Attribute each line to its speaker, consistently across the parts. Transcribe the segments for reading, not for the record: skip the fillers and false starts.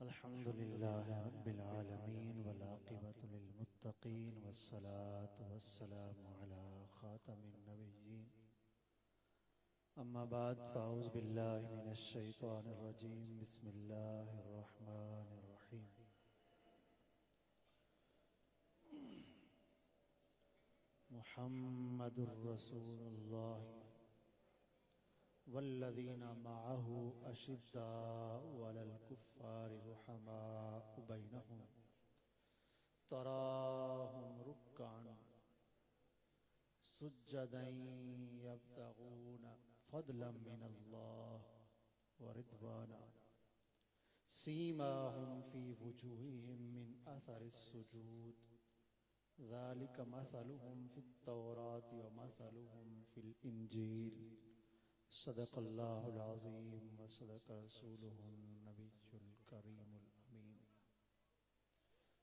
Speaker 1: अल्हम्दुलिल्लाह रब्बिल आलमीन वल आक़िबतु लिल मुत्तक़ीन वस्सलातु वस्सलामु अला ख़ातमिन नबिय्यीन अम्मा बाद फ़अऊज़ु बिल्लाहि मिनश शैतानिर रजीम बिस्मिल्लाहिर रहमानिर रहीम मुहम्मदुर रसूलुल्लाह वल्लज़ीना मअहु अशिद्दाउ अलल कुफ़्फ़ारि रुहमाउ बैनहुम तराहुम रुक्कअन सुज्जदन यब्तगून फ़ज़लन मिनल्लाह व रिज़वाना सीमाहुम फ़ी वुजूहिहिम मिन अथरिस सुजूद ज़ालिका मसलुहुम फ़ित्तौराति व मसलुहुम फ़िल इंजील सदक़ल्लाहुल अज़ीम व सदक़ रसूलुहुन नबियुल करीमुल अमीन।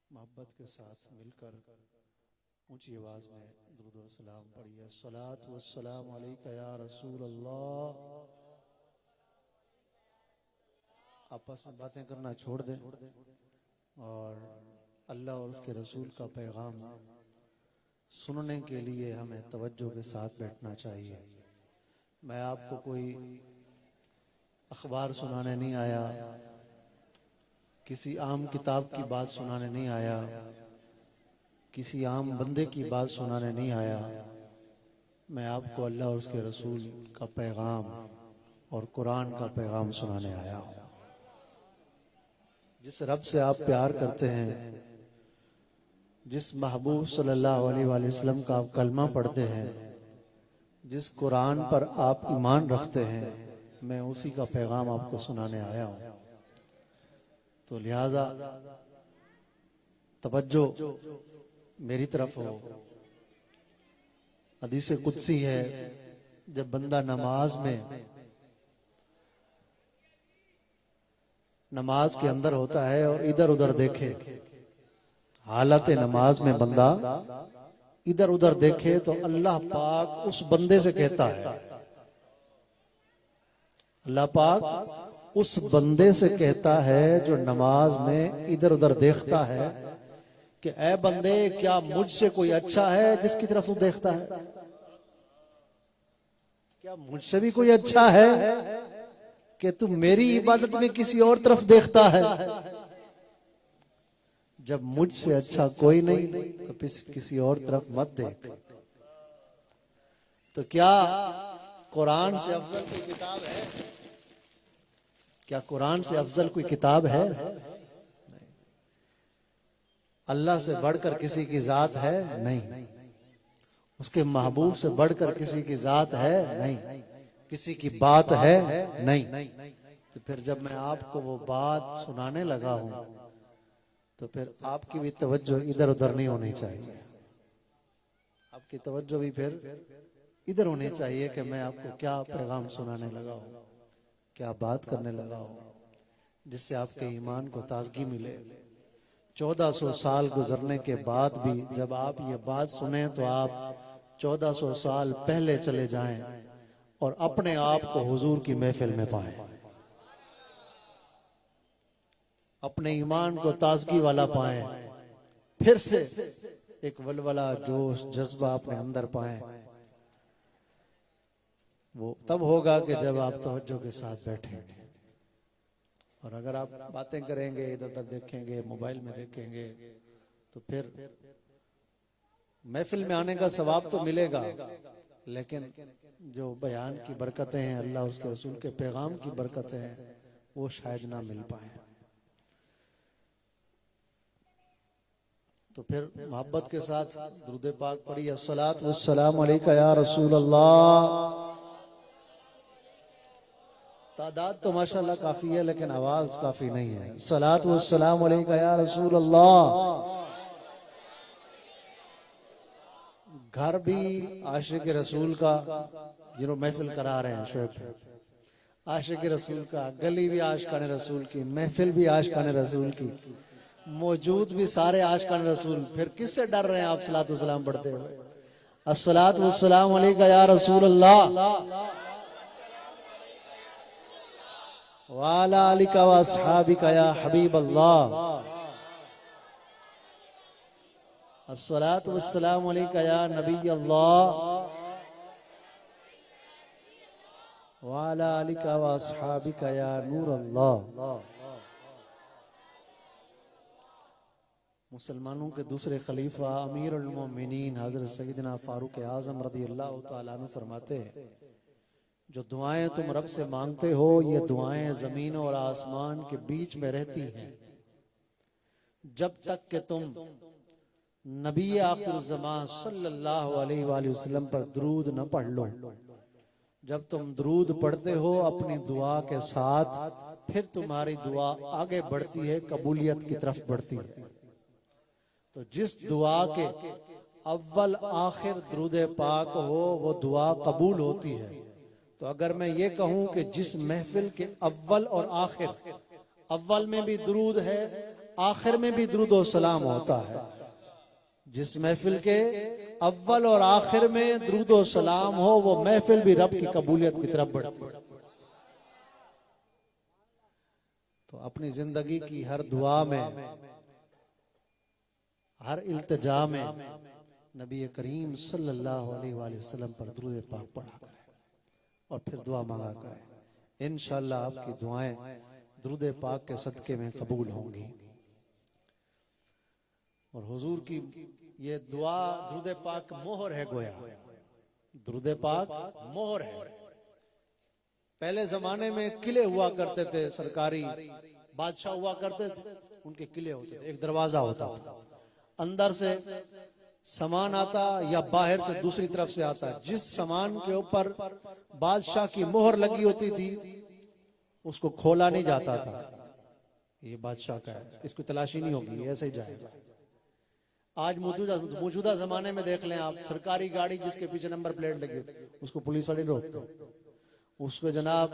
Speaker 1: मोहब्बत के साथ मिलकर ऊंची आवाज़ में दुरूद व सलाम पढ़िए। अस्सलातु वस्सलामु अलैका या रसूल अल्लाह। आपस में बातें करना छोड़ दें और अल्लाह और उसके रसूल का पैगाम सुनने के लिए हमें तवज्जो के साथ बैठना चाहिए। मैं आपको कोई अखबार सुनाने नहीं आया, किसी आम किताब की बात सुनाने नहीं आया, किसी आम बंदे की बात सुनाने नहीं आया। मैं आपको अल्लाह और उसके रसूल का पैगाम और कुरान का पैगाम सुनाने आया हूँ। जिस रब से आप प्यार करते हैं, जिस महबूब सल्लल्लाहु अलैहि वसल्लम का आप कलमा पढ़ते हैं, जिस कुरान पर आप ईमान रखते हैं, मैं उसी का पैगाम आपको सुनाने आया हूं। तो लिहाजा तवज्जो मेरी तरफ हो। हदीस कुदसी है, जब बंदा नमाज के अंदर होता है और इधर उधर देखे, हालत नमाज में बंदा इधर उधर देखे तो अल्लाह पाक उस बंदे से कहता है, अल्लाह पाक उस बंदे से कहता है जो नमाज में इधर उधर देखता है कि ऐ बंदे, क्या मुझसे कोई अच्छा है जिसकी तरफ तू देखता है? क्या मुझसे भी कोई अच्छा है कि तू मेरी इबादत में किसी और तरफ देखता है? जब मुझसे अच्छा कोई नहीं तो किसी और तरफ मत देख। तो क्या कुरान से अफजल कोई किताब है? क्या कुरान से अफजल कोई किताब है? नहीं। अल्लाह से बढ़कर किसी की जात है? नहीं। उसके महबूब से बढ़कर किसी की जात है? नहीं। किसी की बात है? नहीं। तो फिर जब मैं आपको वो बात सुनाने लगा हूं तो फिर आपकी भी तवज्जो इधर उधर नहीं होनी चाहिए। आपकी तवज्जो भी फिर इधर होनी चाहिए कि मैं आपको क्या पैगाम सुनाने लगा हूं, क्या बात करने लगा हूं, जिससे आपके ईमान को ताजगी मिले। 1400 साल गुजरने के बाद भी जब आप ये बात सुने तो आप 1400 साल पहले चले जाएं और अपने आप को हुजूर की महफिल में पाएं, अपने ईमान को ताजगी वाला पाएं, फिर से एक वलवला जोश जज्बा अपने अंदर पाएं। वो तब होगा कि जब आप तवज्जो के साथ बैठेंगे। और अगर आप बातें करेंगे, इधर उधर देखेंगे, मोबाइल में देखेंगे, तो फिर महफिल में आने का सवाब तो मिलेगा, लेकिन जो बयान की बरकतें हैं, अल्लाह उसके रसूल के पैगाम की बरकतें हैं, वो शायद ना मिल पाए। तो फिर मोहब्बत के साथ दुरूद पाक पढ़िए। अस्सलातु वस्सलामु अलैका या रसूल अल्लाह। तादाद तो माशाल्लाह काफी है, लेकिन आवाज काफी नहीं है। अस्सलातु वस्सलामु अलैका या रसूल अल्लाह। घर भी आशिक रसूल का, जिन्हों महफिल करा रहे हैं शोएब, आशिक रसूल का, गली भी आशिकान रसूल की, महफिल भी आशिकान रसूल की, मौजूद भी सारे आशिकान रसूल। फिर किससे डर रहे हैं आप सलातो सलाम पढ़ते हुए? अस्सलातु वस्सलामु अलैका या रसूल अल्लाह। वाला अलिका व अस्हाबिका या हबीब अल्लाह, अस्सलातु वस्सलामु अलैका या नबी अल्लाह, वाला अलिका व अस्हाबिका या नूर अल्लाह। मुसलमानों के दूसरे खलीफा अमीरुल मोमिनीन हजरत सैयदना फारूक आजम रज़ी अल्लाह तआला अन्हु फरमाते हैं, जो दुआएं तुम रब से मांगते हो ये दुआएं जमीन और आसमान के बीच में रहती हैं जब तक कि तुम नबी आखिर ज़मान सल्लल्लाहु अलैहि वसल्लम पर दुरूद न पढ़ लो। जब तुम दुरूद पढ़ते हो अपनी दुआ के साथ, फिर तुम्हारी दुआ आगे बढ़ती है, कबूलियत की तरफ बढ़ती है। तो जिस दुआ के अव्वल आखिर दुरूद पाक हो वो दुआ कबूल होती है। तो अगर मैं ये कहूं कि जिस महफिल के अव्वल और आखिर, अव्वल में भी दुरूद है, आखिर में भी दुरूद और सलाम होता है, जिस महफिल के अव्वल और आखिर में दुरूद और सलाम हो वो महफिल भी रब की कबूलियत की तरफ बढ़ती है। तो अपनी जिंदगी की हर दुआ में, हर इल्तिजा में नबी करीम सल्लल्लाहु अलैहि वसल्लम पर दुरूद पाक पढ़ा करें और फिर दुआ मांगा करें। इंशाअल्लाह आपकी दुआएं दुरूद पाक के सदके में कबूल होंगी। और हुजूर की ये दुआ दुरूद पाक मोहर है, गोया दुरूद पाक मोहर है। पहले जमाने में किले हुआ करते थे, सरकारी बादशाह हुआ करते थे, उनके किले होते थे, एक दरवाजा होता था, अंदर से सामान आता या बाहर से दूसरी तरफ से आता। जिस सामान के ऊपर बादशाह की मोहर लगी होती थी उसको खोला नहीं जाता था, ये बादशाह का है, इसको तलाशी नहीं होगी, ऐसे ही जाएगा। आज मौजूदा जमाने में देख लें आप, सरकारी गाड़ी जिसके पीछे नंबर प्लेट लगी उसको पुलिस वाले रोकते, उसको जनाब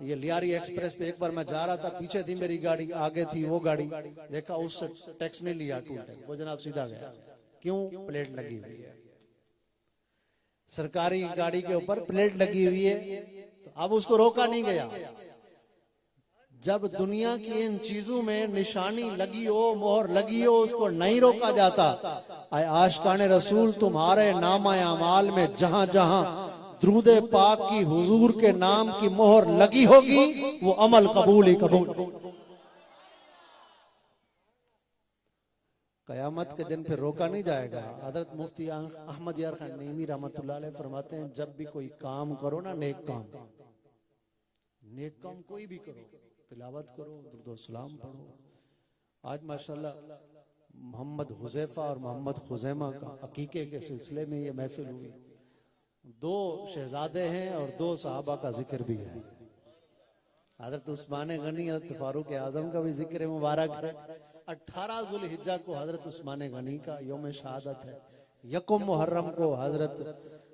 Speaker 1: ये लियारी एक्सप्रेस पे एक बार मैं जा रहा था, पीछे थी मेरी गाड़ी, आगे थी वो गाड़ी, देखा उससे टैक्स नहीं लिया, टूल टैक्स, वो जनाब सीधा गया। क्यों? प्लेट लगी हुई है, सरकारी गाड़ी के ऊपर प्लेट लगी हुई है, तो अब उसको रोका नहीं गया। जब दुनिया की इन चीजों में निशानी लगी हो, मोहर लगी हो, उसको नहीं रोका जाता। आशिकाने रसूल तुम्हारे नामा अमाल में जहां जहां दुरूद पाक की हुजूर के नाम की मोहर लगी होगी वो अमल कबूल ही कबूल। कयामत के दिन फिर रोका नहीं जाएगा। हजरत मुफ्ती अहमद यार खान नईमी रहमतुल्लाह अलैह फरमाते हैं, जब भी कोई काम करो ना, नेक काम कोई भी करो, तिलावत करो, दुरूद सलाम पढ़ो। आज माशाल्लाह मोहम्मद हुजैफा और मोहम्मद खुजैमा का अकीके के सिलसिले में ये महफिल हुई। 2 शहजादे हैं और 2 सहाबा का जिक्र भी है। हजरत उस्मान गनी, हजरत फारूक आजम का भी जिक्र मुबारक है। 18 जुल्हिज्जा को हजरत उस्मान गनी का यौम शहादत है। यकुम मुहर्रम को हजरत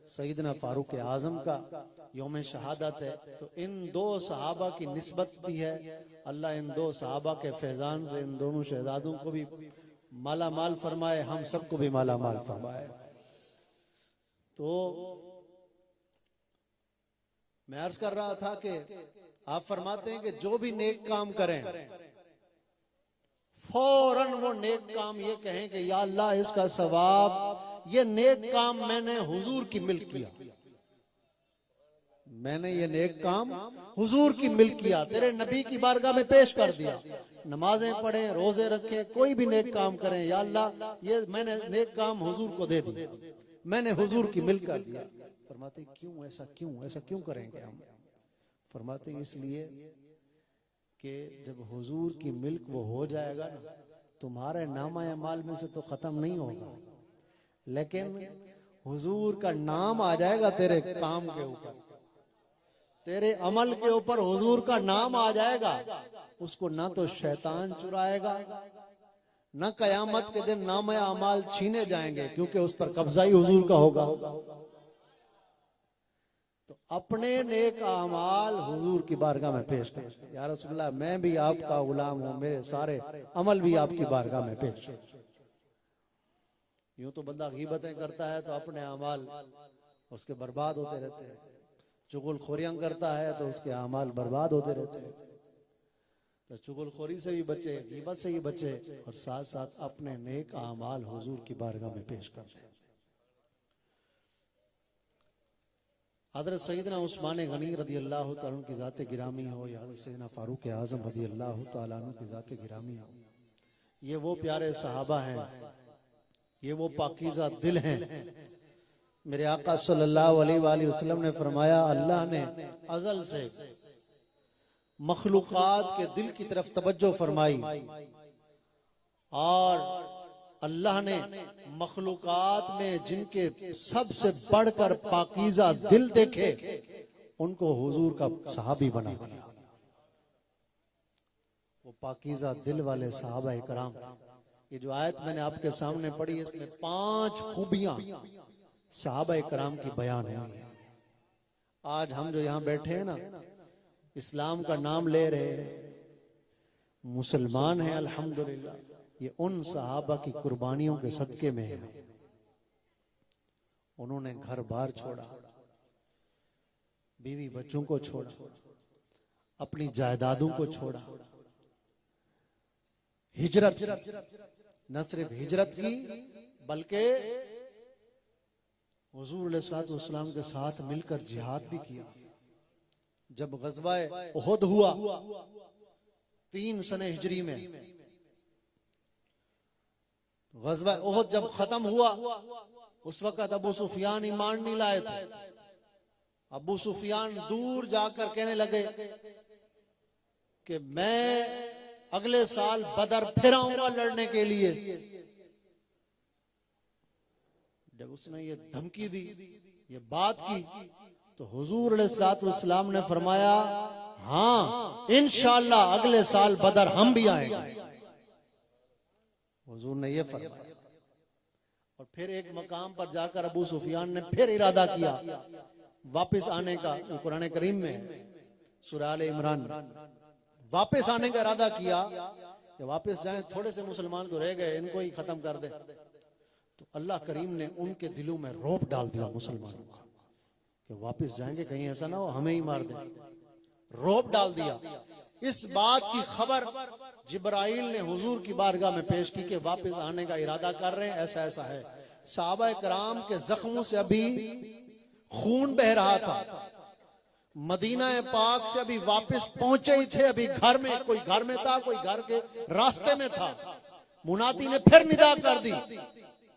Speaker 1: सईदना फारूक आजम का यौम शहादत है। तो इन 2 सहाबा की निस्बत भी है। अल्लाह इन 2 सहाबा के फैजान से इन दोनों शहजादों को भी माला माल फरमाए, हम सबको भी माला माल फरमाए। तो मैं अर्ज कर रहा था कि आप फरमाते हैं कि जो भी नेक काम करें फौरन वो नेक काम ये कहें कि या अल्लाह इसका सवाब, ये नेक काम मैंने हुजूर की मिल्क किया, मैंने ये नेक काम हुजूर की मिल्क किया, तेरे नबी की बारगाह में पेश कर दिया। नमाजें पढ़ें, रोजे रखें, कोई भी नेक काम करें, या अल्लाह ये मैंने नेक काम हुजूर को दे दिया, मैंने हुजूर की मिल्क कर दिया। फरमाते क्यों ऐसा क्यों करेंगे हम? फरमाते इसलिए कि जब हुजूर की मिल्क वो हो जाएगा ना, तुम्हारे नामा अमाल में से तो खत्म नहीं होगा, लेकिन हुजूर का नाम आ जाएगा तेरे काम के ऊपर, तेरे अमल के ऊपर हुजूर का नाम आ जाएगा। उसको ना तो शैतान चुराएगा, ना कयामत के दिन नाम अमाल छीने जाएंगे, क्योंकि उस पर कब्जा ही हुजूर का होगा। तो अपने नेक अमाल हुजूर की बारगाह में पेश कर, या रसूलल्लाह मैं भी आपका गुलाम हूं, मेरे सारे अमल भी आपकी बारगाह में पेश। यूं तो बंदा गीबतें करता है तो अपने अमाल उसके बर्बाद होते रहते हैं, चुगलखोरियां करता है तो उसके अमाल बर्बाद होते रहते हैं। तो चुगलखोरी से भी बचे, गीबत से भी बचे, और साथ साथ अपने नेक आमाल हुजूर की बारगाह में पेश करते हैं। हज़रत सैयदना उस्मान गनी रज़ी अल्लाह तआला अन्हु की ज़ात गिरामी हो या हज़रत सैयदना फारूक आज़म रज़ी अल्लाह तआला अन्हु की ज़ात गिरामी हो, ये वो प्यारे सहाबा हैं, ये वो पाकीज़ा दिल हैं। मेरे आका सल्लल्लाहु अलैहि वसल्लम ने फरमाया, अल्लाह ने अज़ल से मखलूकात के दिल की तरफ तवज्जो फरमाई और अल्लाह ने मखलूकात में जिनके सबसे बढ़कर पाकीज़ा दिल देखे उनको हुजूर का सहाबी बना दिया। वो पाकीज़ा दिल वाले सहाबा इकराम। ये जो आयत मैंने आपके सामने पढ़ी, इसमें 5 खूबियां सहाबा इकराम की बयान हुई है। आज हम जो यहाँ बैठे हैं ना, इस्लाम का नाम ले रहे हैं, मुसलमान हैं अल्हम्दुलिल्लाह, ये उन सहाबा की कुर्बानियों के सदके में है। उन्होंने घर बार छोड़ा, बीवी बच्चों को छोड़ा, अपनी जायदादों को छोड़ा, हिजरत, न सिर्फ हिजरत की बल्कि हुजूर अलैहिस्सलातु वस्सलाम के साथ मिलकर जिहाद भी किया। जब गज़वाए उहद हुआ 3 सने हिजरी में, गज़वा उहद जब खत्म हुआ उस वक्त अबू सुफियान ईमान नहीं लाए थे। अबू सुफियान दूर जाकर कहने लगे कि मैं अगले साल बदर फिर आऊंगा लड़ने के लिए। जब उसने ये धमकी दी, ये बात की, तो हुजूर अलैहिस्सलातु वस्सलाम ने फरमाया, हाँ इंशाअल्लाह अगले साल बदर हम भी आएंगे। हुजूर ने ये फरमाया। और फिर एक मकाम पर जाकर अबू सुफियान ने फिर इरादा किया वापस आने का। कुरान करीम में सूरह आले इमरान, वापस आने का इरादा किया कि वापस जाएं, थोड़े से मुसलमान तो रह गए, इनको ही खत्म कर दे। तो अल्लाह करीम ने उनके दिलों में रौब डाल दिया मुसलमानों का कि वापस जाएंगे, कहीं ऐसा ना हो हमें ही मार दे। रौब डाल दिया। इस बात की खबर जिब्राइल ने हुजूर की बारगाह में पेश की कि वापस आने का इरादा कर रहे हैं, ऐसा ऐसा है। सहाबा कराम के जख्मों से अभी खून बह रहा था, मदीना पाक से अभी वापस पहुंचे ही थे, अभी घर में, कोई घर में था, कोई घर के रास्ते में था। मुनादी ने फिर निदा कर दी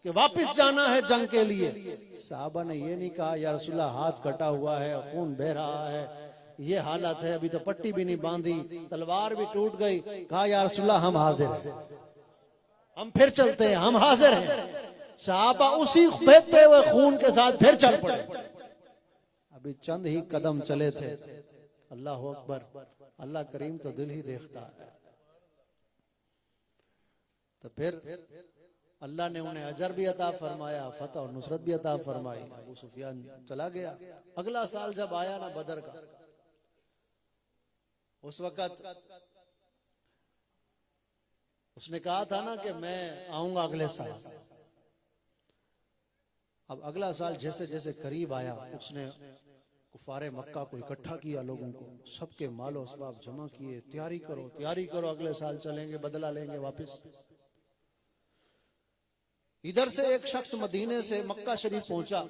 Speaker 1: कि वापस जाना है जंग के लिए। साहबा ने ये नहीं कहा या रसूलल्लाह हाथ कटा हुआ है, खून बह रहा है, ये हालत है, अभी तो पट्टी भी नहीं बांधी, तलवार भी टूट गई। कहा या रसूलल्लाह हम हाजिर हैं, हम फिर चलते हैं, हम हाजिर हैं। साहबा उसी बहते हुए खून के साथ फिर चल पड़े। अभी चंद ही कदम चले थे। अल्लाह अकबर, अल्लाह करीम तो दिल ही देखता है। तो फिर अल्लाह ने उन्हें अजर भी अता फरमाया, फतह और नुसरत भी अता फरमाई। अबू सुफियान चला गया। अगला साल जब आया ना बदर का, उस वक्त उसने कहा था ना कि मैं आऊंगा अगले साल। अब अगला साल जैसे जैसे करीब आया, उसने कुफारे मक्का को इकट्ठा किया, लोगों को, सबके मालो असबाब जमा किए, तैयारी करो, तैयारी करो, अगले साल चलेंगे, बदला लेंगे वापस। इधर से एक शख्स मदीने से मक्का शरीफ पहुंचा,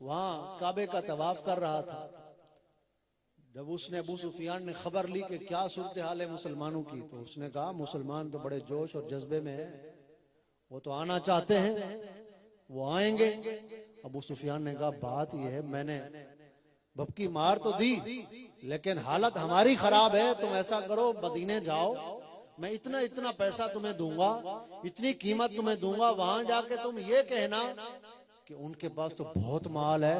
Speaker 1: वहां काबे का तवाफ कर रहा था। जब उसने अबू सुफियान ने खबर ली कि क्या सूरत हाल है मुसलमानों की, तो उसने कहा मुसलमान तो बड़े जोश और जज्बे में है, वो तो आना चाहते हैं, वो आएंगे। अबू सुफियान ने कहा बात यह है, मैंने बबकी मार तो दी लेकिन हालत हमारी खराब है, तुम ऐसा करो मदीने जाओ, मैं इतना इतना पैसा तुम्हें दूंगा, इतनी कीमत तुम्हें दूंगा, वहां जाके तुम ये कहना कि उनके पास तो बहुत माल है,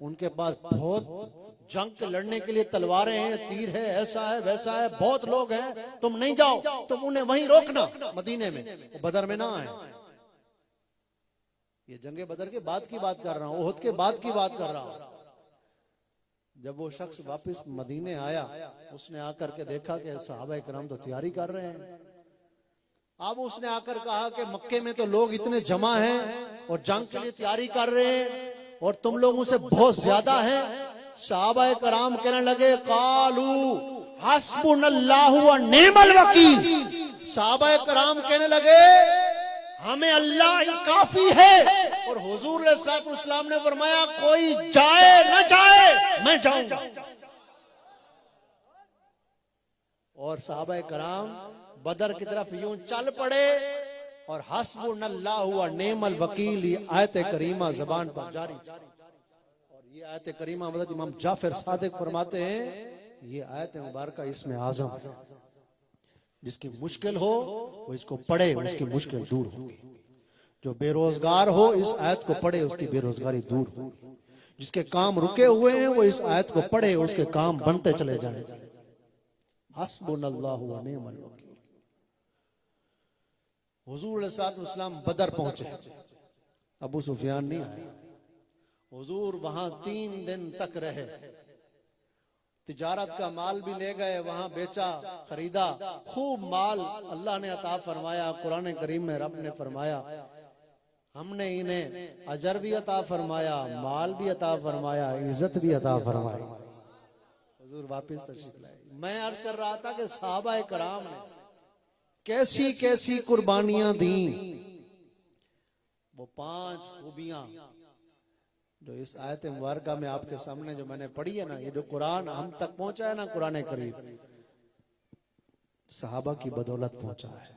Speaker 1: उनके पास बहुत जंग लड़ने के लिए तलवारें हैं, तीर है, ऐसा है वैसा है, बहुत लोग हैं, तुम नहीं जाओ, तुम उन्हें वहीं रोकना मदीने में, बदर में ना आए। ये जंगे बदर के बाद की बात कर रहा हूं, ओहद के बाद की बात कर रहा हूं। जब वो शख्स वापस मदीने आया, उसने आकर के देखा कि सहाबा किराम तो तैयारी कर रहे हैं। अब उसने आकर कहा कि मक्के में तो लोग इतने जमा हैं और जंग के लिए तैयारी कर रहे हैं और तुम लोगों से बहुत ज्यादा हैं। सहाबा किराम कहने लगे कालू हस्बुनल्लाहु व निअमल वकील। सहाबा कराम कहने लगे हमें अल्लाह ही काफी है। और हुजूर अलैहिस्सलातु वस्सलाम ने फरमाया कोई जाए न जाए मैं जाऊंगा। और सहाबा कराम बदर की तरफ यूं चल पड़े और हस्बुनल्लाहु व निअमल वकील ये आयत करीमा जबान पर जारी। और ये आयत करीमा मतलब इमाम जाफर सादिक फरमाते हैं ये आयत मुबारक इसमें आजम है। जिसकी मुश्किल हो वो इसको पढ़े उसकी मुश्किल दूर होगी। जो बेरोजगार हो इस आयत को पढ़े उसकी बेरोजगारी दूर होगी। जिसके काम रुके हुए हैं वो इस आयत को पढ़े उसके काम बनते चले जाएंगे। हस्बुनल्लाहु व निअमल वकील। हुजूर अलैहिस्सलातु वस्सलाम बदर पहुंचे, अबू सुफियान नहीं आया। हुजूर वहां 3 दिन तक रहे, तिजारत का माल भी ले गए, वहां बेचा खरीदा, खूब माल अल्लाह ने अता फरमाया। कुरान करीम में रब ने फरमाया हमने इन्हें अजर भी अता फरमाया, माल भी अता फरमाया, इज्जत भी अता फरमाई। हुजूर वापस तशरीफ लाए। मैं अर्ज कर रहा था कि सहाबा कराम ने कैसी कैसी कुर्बानियां दी। वो 5 खूबियां जो इस आयत मुबारका में आपके सामने जो मैंने पढ़ी है ना, ये जो कुरान हम तक पहुंचा है ना, कुरान करीम सहाबा की बदौलत पहुंचा है।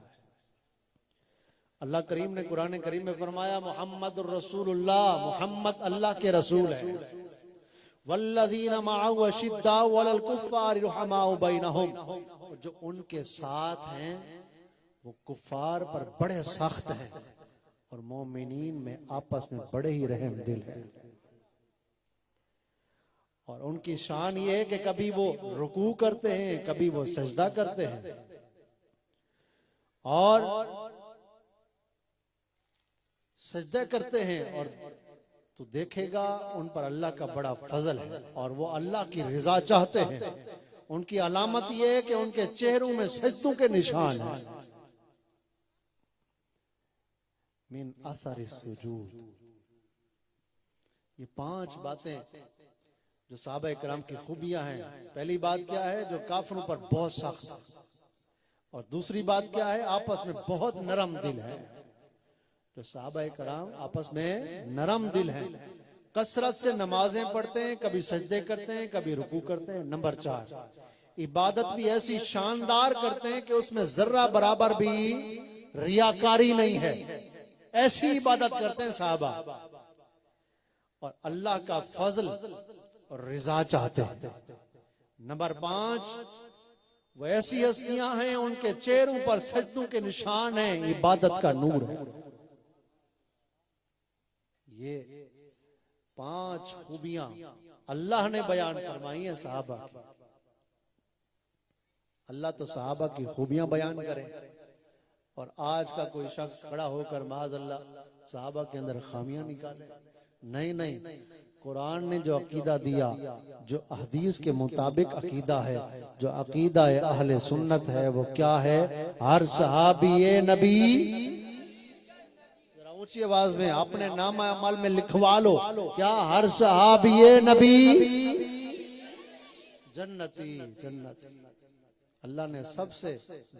Speaker 1: अल्लाह करीम ने कुरान करीम में फरमाया मुहम्मदुर रसूलुल्लाह, मुहम्मद अल्लाह के रसूल है। वल्लज़ीना मअहु अशिद्दाउ अलल कुफ्फारि रुहमाउ बैनहुम, जो उनके साथ हैं वो कुफ्फार पर बड़े सख्त हैं और मोमिनीन में आपस में बड़े ही रहम दिल हैं। और उनकी शान ये है कि कभी वो रुकू करते हैं, कभी वो सजदा करते हैं। और सजदा करते हैं और तो देखेगा उन पर अल्लाह का बड़ा फजल है और वो अल्लाह की रिजा चाहते हैं। उनकी अलामत ये है कि उनके चेहरों में सजदों के निशान हैं। मिन असर सुजूद। ये 5 बातें जो सहाबा किराम की खूबियां हैं। पहली बात क्या है, जो काफिरों पर बहुत सख्त, और दूसरी बात क्या है, आपस में बहुत नरम दिल है। जो सहाबा किराम आपस में नरम दिल हैं, कसरत से नमाजें पढ़ते हैं, कभी सजदे करते हैं, कभी रुकू करते हैं। नंबर 4, इबादत भी ऐसी शानदार करते हैं कि उसमें जर्रा बराबर भी रियाकारी नहीं है। ऐसी इबादत करते हैं साहबा और अल्लाह का फजल और रिजा चाहते हैं। नंबर 5, वो ऐसी हस्तियां हैं उनके चेहरों पर सजदों के निशान हैं, इबादत का नूर है। ये 5 खूबियां अल्लाह ने बयान फरमाई है साहबा की। अल्लाह तो साहबा की खूबियां बयान करे और आज का कोई शख्स खड़ा होकर माज़अल्लाह साहबा के अंदर खामियां निकाले। नहीं नहीं, कुरान ने जो अकीदा दिया, जो हदीस के मुताबिक अकीदा है, जो अकीदा अहले सुन्नत है, वो क्या है, हर सहाबी नबी, ऊंची आवाज में अपने नामा अमल में लिखवा लो, क्या हर सहाबी नबी जन्नती जन्नत। अल्लाह ने सबसे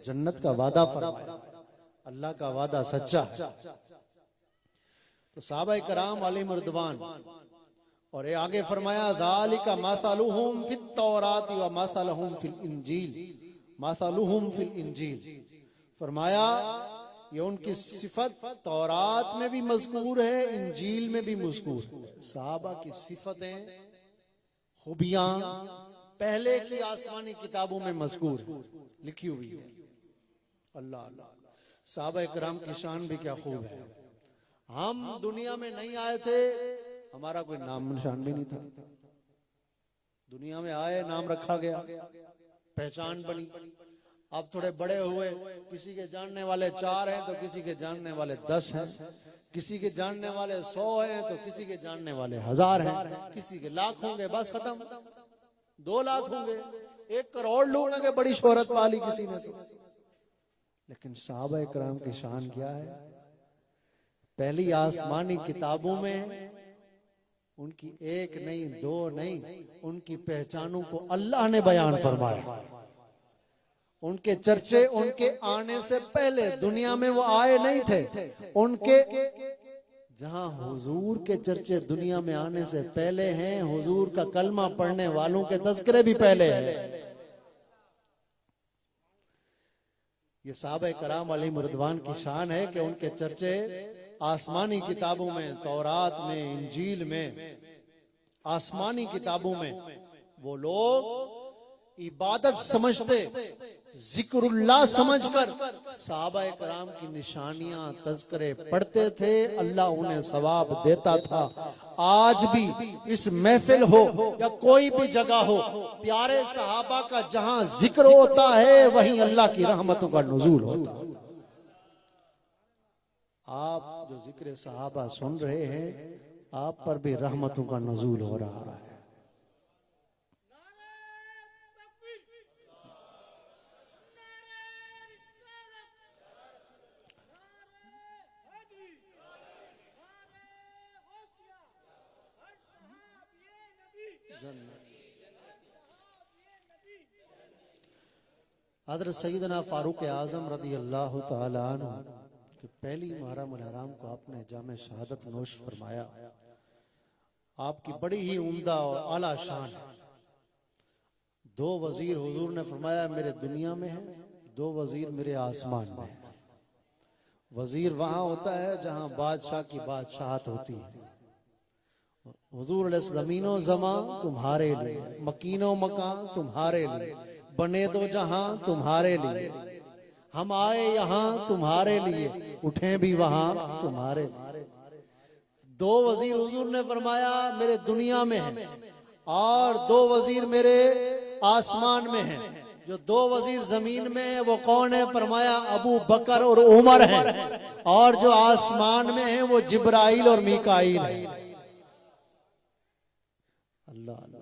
Speaker 1: जन्नत का वादा फरमाया। अल्लाह का वादा सच्चा है। तो सहाबा कराम अलैहिम रिदवान, और ये आगे फरमाया ज़ालिका मसलुहुम फित तौरात व मसलुहुम फिल इंजील, मसलुहुम फिल इंजील। फरमाया ये उनकी सिफत तौरात में भी मज़कूर है, इंजील में भी मज़कूर है। सहाबा की सिफतें खूबियां पहले की आसमानी किताबों में मज़कूर लिखी हुई है। अल्लाह अल्लाह, सहाबा किराम की शान भी क्या खूब है। हम दुनिया में नहीं आए थे, हमारा कोई नाम निशान भी नहीं था। दुनिया में आए, नाम रखा गया, पहचान बनी। अब थोड़े बड़े हुए, किसी के जानने वाले 4 हैं तो किसी के जानने वाले 10 हैं, किसी के जानने वाले 100 हैं तो किसी के जानने वाले 1000 हैं, किसी के लाख होंगे, बस खत्म। 2 लाख होंगे, 1 करोड़ लोग होंगे, बड़ी शोहरत पाली किसी ने तो। लेकिन सहाबा किराम की शान क्या है, पहली आसमानी किताबों में उनकी 1 नहीं 2 नहीं, उनकी पहचानों को अल्लाह ने बयान फरमाया। उनके चर्चे उनके आने से पहले दुनिया में वो आए नहीं थे। उनके जहां हुजूर के चर्चे दुनिया में आने से पहले हैं, हुजूर का कलमा पढ़ने वालों के तज़किरे भी पहले हैं। ये साहबे कराम अलैहिम रिदवान की शान है कि उनके चर्चे आसमानी किताबों में, तौरात में, इंजील में, आसमानी किताबों में वो लोग इबादत समझते, जिक्रुल्लाह समझकर साहबा कराम की निशानियां, तज़किरे पढ़ते थे। अल्लाह उन्हें सवाब देता था। आज भी इस महफिल हो या कोई भी जगह हो, प्यारे सहाबा का जहां जिक्र होता है वहीं अल्लाह की रहमतों का नुज़ूल होता है। आप जो जिक्र सहाबा सुन रहे हैं, आप पर भी रहमतों का नुज़ूल हो रहा है। हज़रत सैयदना फारूक आज़म रज़ी अल्लाह तआला अन्हु कि पहली मुहर्रम अल हराम को आपने जामे शहादत नोश फरमाया। आपकी बड़ी ही उम्दा और आला शान है। 2 वजीर हुजूर ने फरमाया मेरे दुनिया में है, 2 वजीर मेरे आसमान में है। वजीर वहां होता है जहां बादशाह की बादशाहत होती है। हुजूर ज़मीनो ज़मा तुम्हारे लिए, मकीनो मकान तुम्हारे लिए, बने दो जहां तुम्हारे लिए, हम आए यहाँ तुम्हारे लिए, उठे भी वहां तुम्हारे लिए। 2 वजीर हुजूर ने फरमाया मेरे दुनिया में है और 2 वजीर मेरे आसमान में हैं। जो 2 वजीर जमीन में है वो कौन है? फरमाया अबू बकर और उमर हैं, और जो आसमान में है वो जिब्राइल और मीकाईल है। अल्लाह अल्लाह।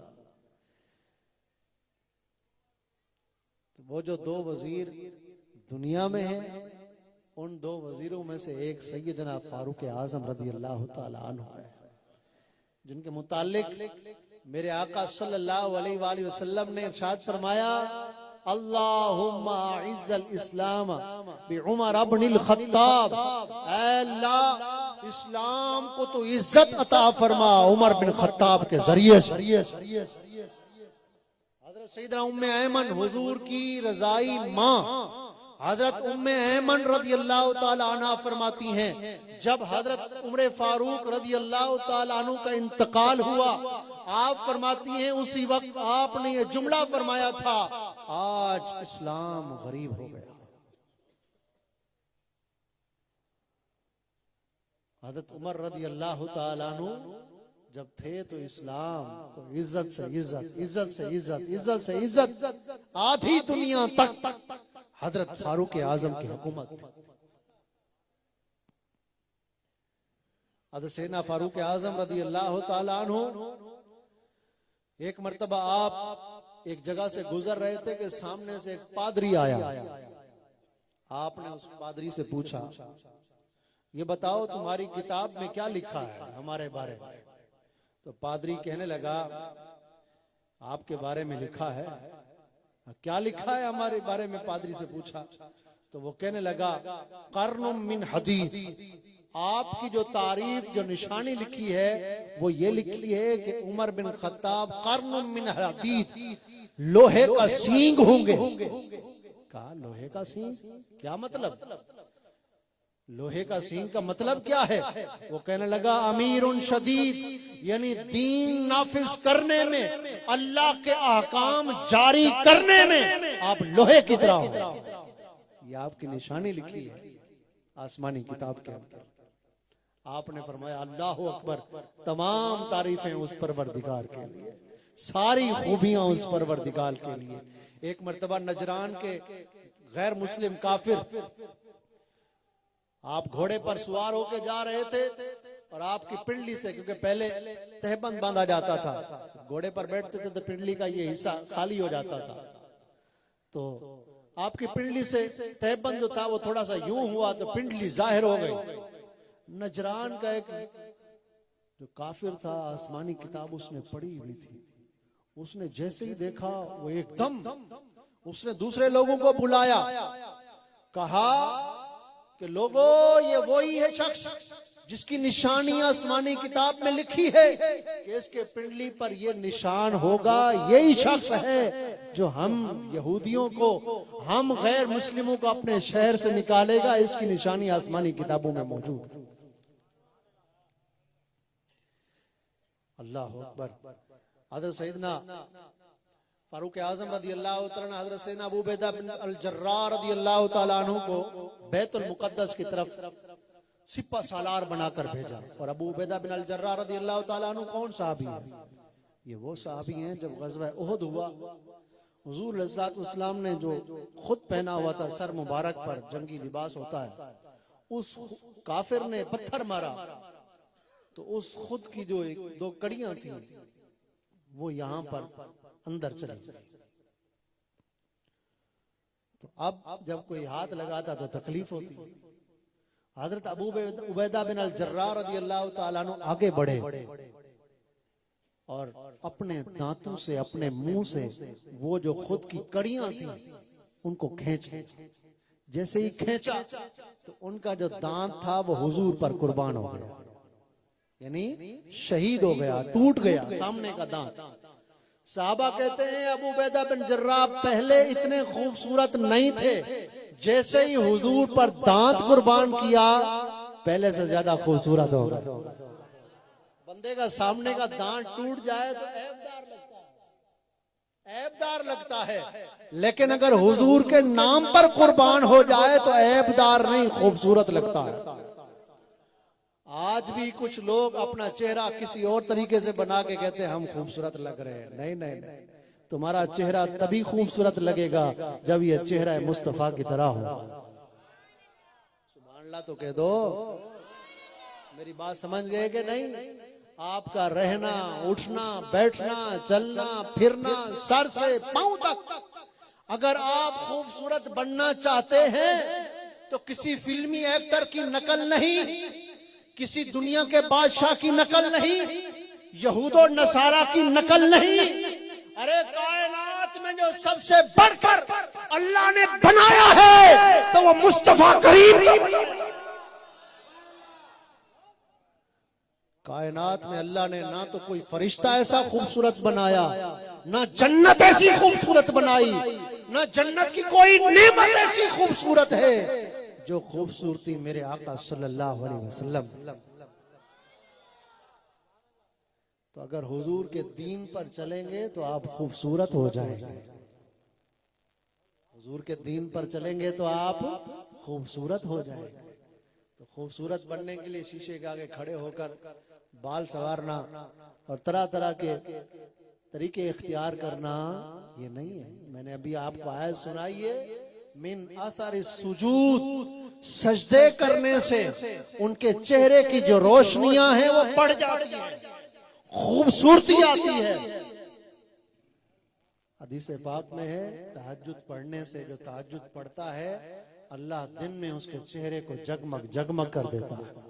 Speaker 1: वो जो 2 वजीर दुनिया में हैं, उन 2 वजीरों में से एक सैयदना फारूक आज़म रज़ी अल्लाह तआला अन्हु है, जिनके मुतालिक मेरे आका सल्लल्लाहु अलैहि वसल्लम ने इरशाद फरमाया अल्लाहुम्मा इज़्ज़ल इस्लाम बि उमर इब्नुल खत्ताब। ऐ अल्लाह इस्लाम को तो इज्जत अता फरमा उमर बिन खत्ताब के जरिए से। हजरत सैयदा उम्मे ऐमन हुजूर की रजाई माँ हजरत उम्मे ऐमन रज़ी अल्लाह तआला अन्हा फरमाती हैं जब हजरत उमर फारूक रज़ी अल्लाह तआला अन्हु का इंतकाल हुआ, आप फरमाती हैं उसी वक्त आपने ये जुमला फरमाया था आज इस्लाम गरीब हो गया। हजरत उमर रज़ी अल्लाह तआला अन्हु जब थे तो इस्लाम को इज्जत से इज्जत, इज्जत से इज्जत, इज्जत से इज्जत आधी दुनिया तक हजरत फारूक आजम की हुकूमत थी। हजरत सैयदना फारूक आजम रज़ी अल्लाह तआला अन्हु एक मर्तबा आप एक जगह से गुजर रहे थे कि सामने से एक पादरी आया। आपने उस पादरी से पूछा ये बताओ तुम्हारी किताब में क्या लिखा है हमारे बारे में? तो पादरी कहने लगा आपके बारे में लिखा है। क्या लिखा है हमारे बारे में? पादरी से पूछा तो वो कहने लगा कर्नुम मिन हदीद। आपकी जो तारीफ, जो निशानी लिखी है वो ये लिखी है कि उमर बिन खत्ताब कर्नुम मिन हदीद, लोहे का सींग होंगे। कहा लोहे का सींग क्या मतलब? लोहे का सींग का मतलब क्या है? वो कहने लगा अमीरुन शदीद, यानी दीन नाफिज करने में, अल्लाह के ahकाम जारी करने में आप लोहे की तरह हो। ये आपकी निशानी लिखी है आसमानी किताब के अंदर। आपने फरमाया अल्लाहु अकबर, तमाम तारीफें उस परवरदिगार के लिए, सारी खूबियां उस परवरदिगार के लिए। एक मर्तबा नजरान के गैर मुस्लिम काफिर आप घोड़े पर सवार होके जा रहे थे और आपकी पिंडली से, क्योंकि पहले तहबंद बांधा जाता था, घोड़े पर बैठते थे तो पिंडली का ये हिस्सा खाली हो जाता था, तो आपकी पिंडली से तहबंद जो था वो थोड़ा सा यूं हुआ तो पिंडली जाहिर हो गई। नजरान का एक जो काफिर था, आसमानी किताब उसने पढ़ी हुई थी, उसने जैसे ही देखा वो एकदम उसने दूसरे लोगों को बुलाया, कहा कि लोगों ये वही है शख्स जिसकी निशानी आसमानी किताब में लिखी है कि इसके पिंडली पर ये निशान होगा, यही शख्स है जो हम यहूदियों को, हम गैर मुस्लिमों को अपने शहर से निकालेगा, इसकी निशानी आसमानी किताबों में मौजूद है। अल्लाह अकबर। हज़रत सैयदना फारूक आजम रदी अल्लाह तआला, हज़रत सैयदना अबू उबैदा बिन अल जर्राह रदी अल्लाह तआला अन्हु को बैतुल मुक़द्दस की तरफ सिपा सालार बनाकर भेजा। और अबू उबैदा बिन अल जर्राह रदी अल्लाह तआला अन्हु कौन सहाबी है? ये वो सहाबी हैं जब ग़ज़वा उहद हुआ, हुज़ूर अलैहिस्सलातु वस्सलाम ने जो खुद पहना हुआ था सर मुबारक पर, जंगी लिबास होता है, उस काफिर ने पत्थर मारा तो उस खुद की जो एक दो कड़ियां थी वो यहां पर अंदर चली गई। तो अब जब कोई हाथ लगाता तो तकलीफ होती। हजरत अबू उबैदा बिन अल जर्राह रज़ी अल्लाह तआला अन्हु आगे बढ़े और अपने दांतों से, अपने मुंह से वो जो खुद की कड़ियां थी उनको खींचे। जैसे ही खींचा तो उनका जो दांत था वो हुजूर पर कुर्बान हो गया, यानी शहीद हो गया, टूट गया सामने का दांत। साहबा कहते हैं अबू उबैदा बिन जर्राह पहले इतने खूबसूरत नहीं थे, जैसे ही हुजूर पर दांत कुर्बान किया पहले से ज्यादा खूबसूरत हो गए। बंदे का सामने का दांत टूट जाए तो ऐबदार लगता है, लेकिन अगर हुजूर के नाम पर कुर्बान हो जाए तो ऐबदार नहीं, खूबसूरत लगता है। आज भी कुछ लोग अपना चेहरा किसी और तरीके से बना के कहते हैं हम खूबसूरत लग रहे हैं। नहीं नहीं नहीं, तुम्हारा चेहरा तभी खूबसूरत लगेगा जब ये चेहरा मुस्तफा की तरह हो। सुभान अल्लाह तो कह दो। मेरी बात समझ गए कि नहीं? आपका रहना, उठना, बैठना, चलना फिरना, सर से पांव तक, अगर आप खूबसूरत बनना चाहते हैं तो किसी फिल्मी एक्टर की नकल नहीं, किसी दुनिया के बादशाह की नकल नहीं, यहूदो नसारा की नकल नहीं। अरे कायनात में जो सबसे बढ़कर अल्लाह ने बनाया है तो वो मुस्तफा करीम। कायनात में अल्लाह ने ना तो कोई फरिश्ता ऐसा खूबसूरत बनाया, ना जन्नत ऐसी खूबसूरत बनाई, ना जन्नत की कोई नेमत ऐसी खूबसूरत है जो खूबसूरती मेरे आका सल्लल्लाहु अलैहि वसल्लम। तो अगर हुजूर के दीन पर चलेंगे तो आप खूबसूरत हो जाएंगे। हुजूर के दीन पर चलेंगे तो आप खूबसूरत हो जाएंगे। तो खूबसूरत बनने के लिए शीशे के आगे खड़े होकर बाल संवारना और तरह तरह के तरीके इख्तियार करना ये नहीं है। मैंने अभी आपको आयत सुनाई है, मिन असर सुजूद, सजदे करने से उनके चेहरे की जो रोशनियां हैं वो बढ़ जाती है, खूबसूरती आती है। हदीस पाक में है तहज्जुद पढ़ने से, जो तहज्जुद पढ़ता है अल्लाह दिन में उसके चेहरे को जगमग जगमग कर देता है।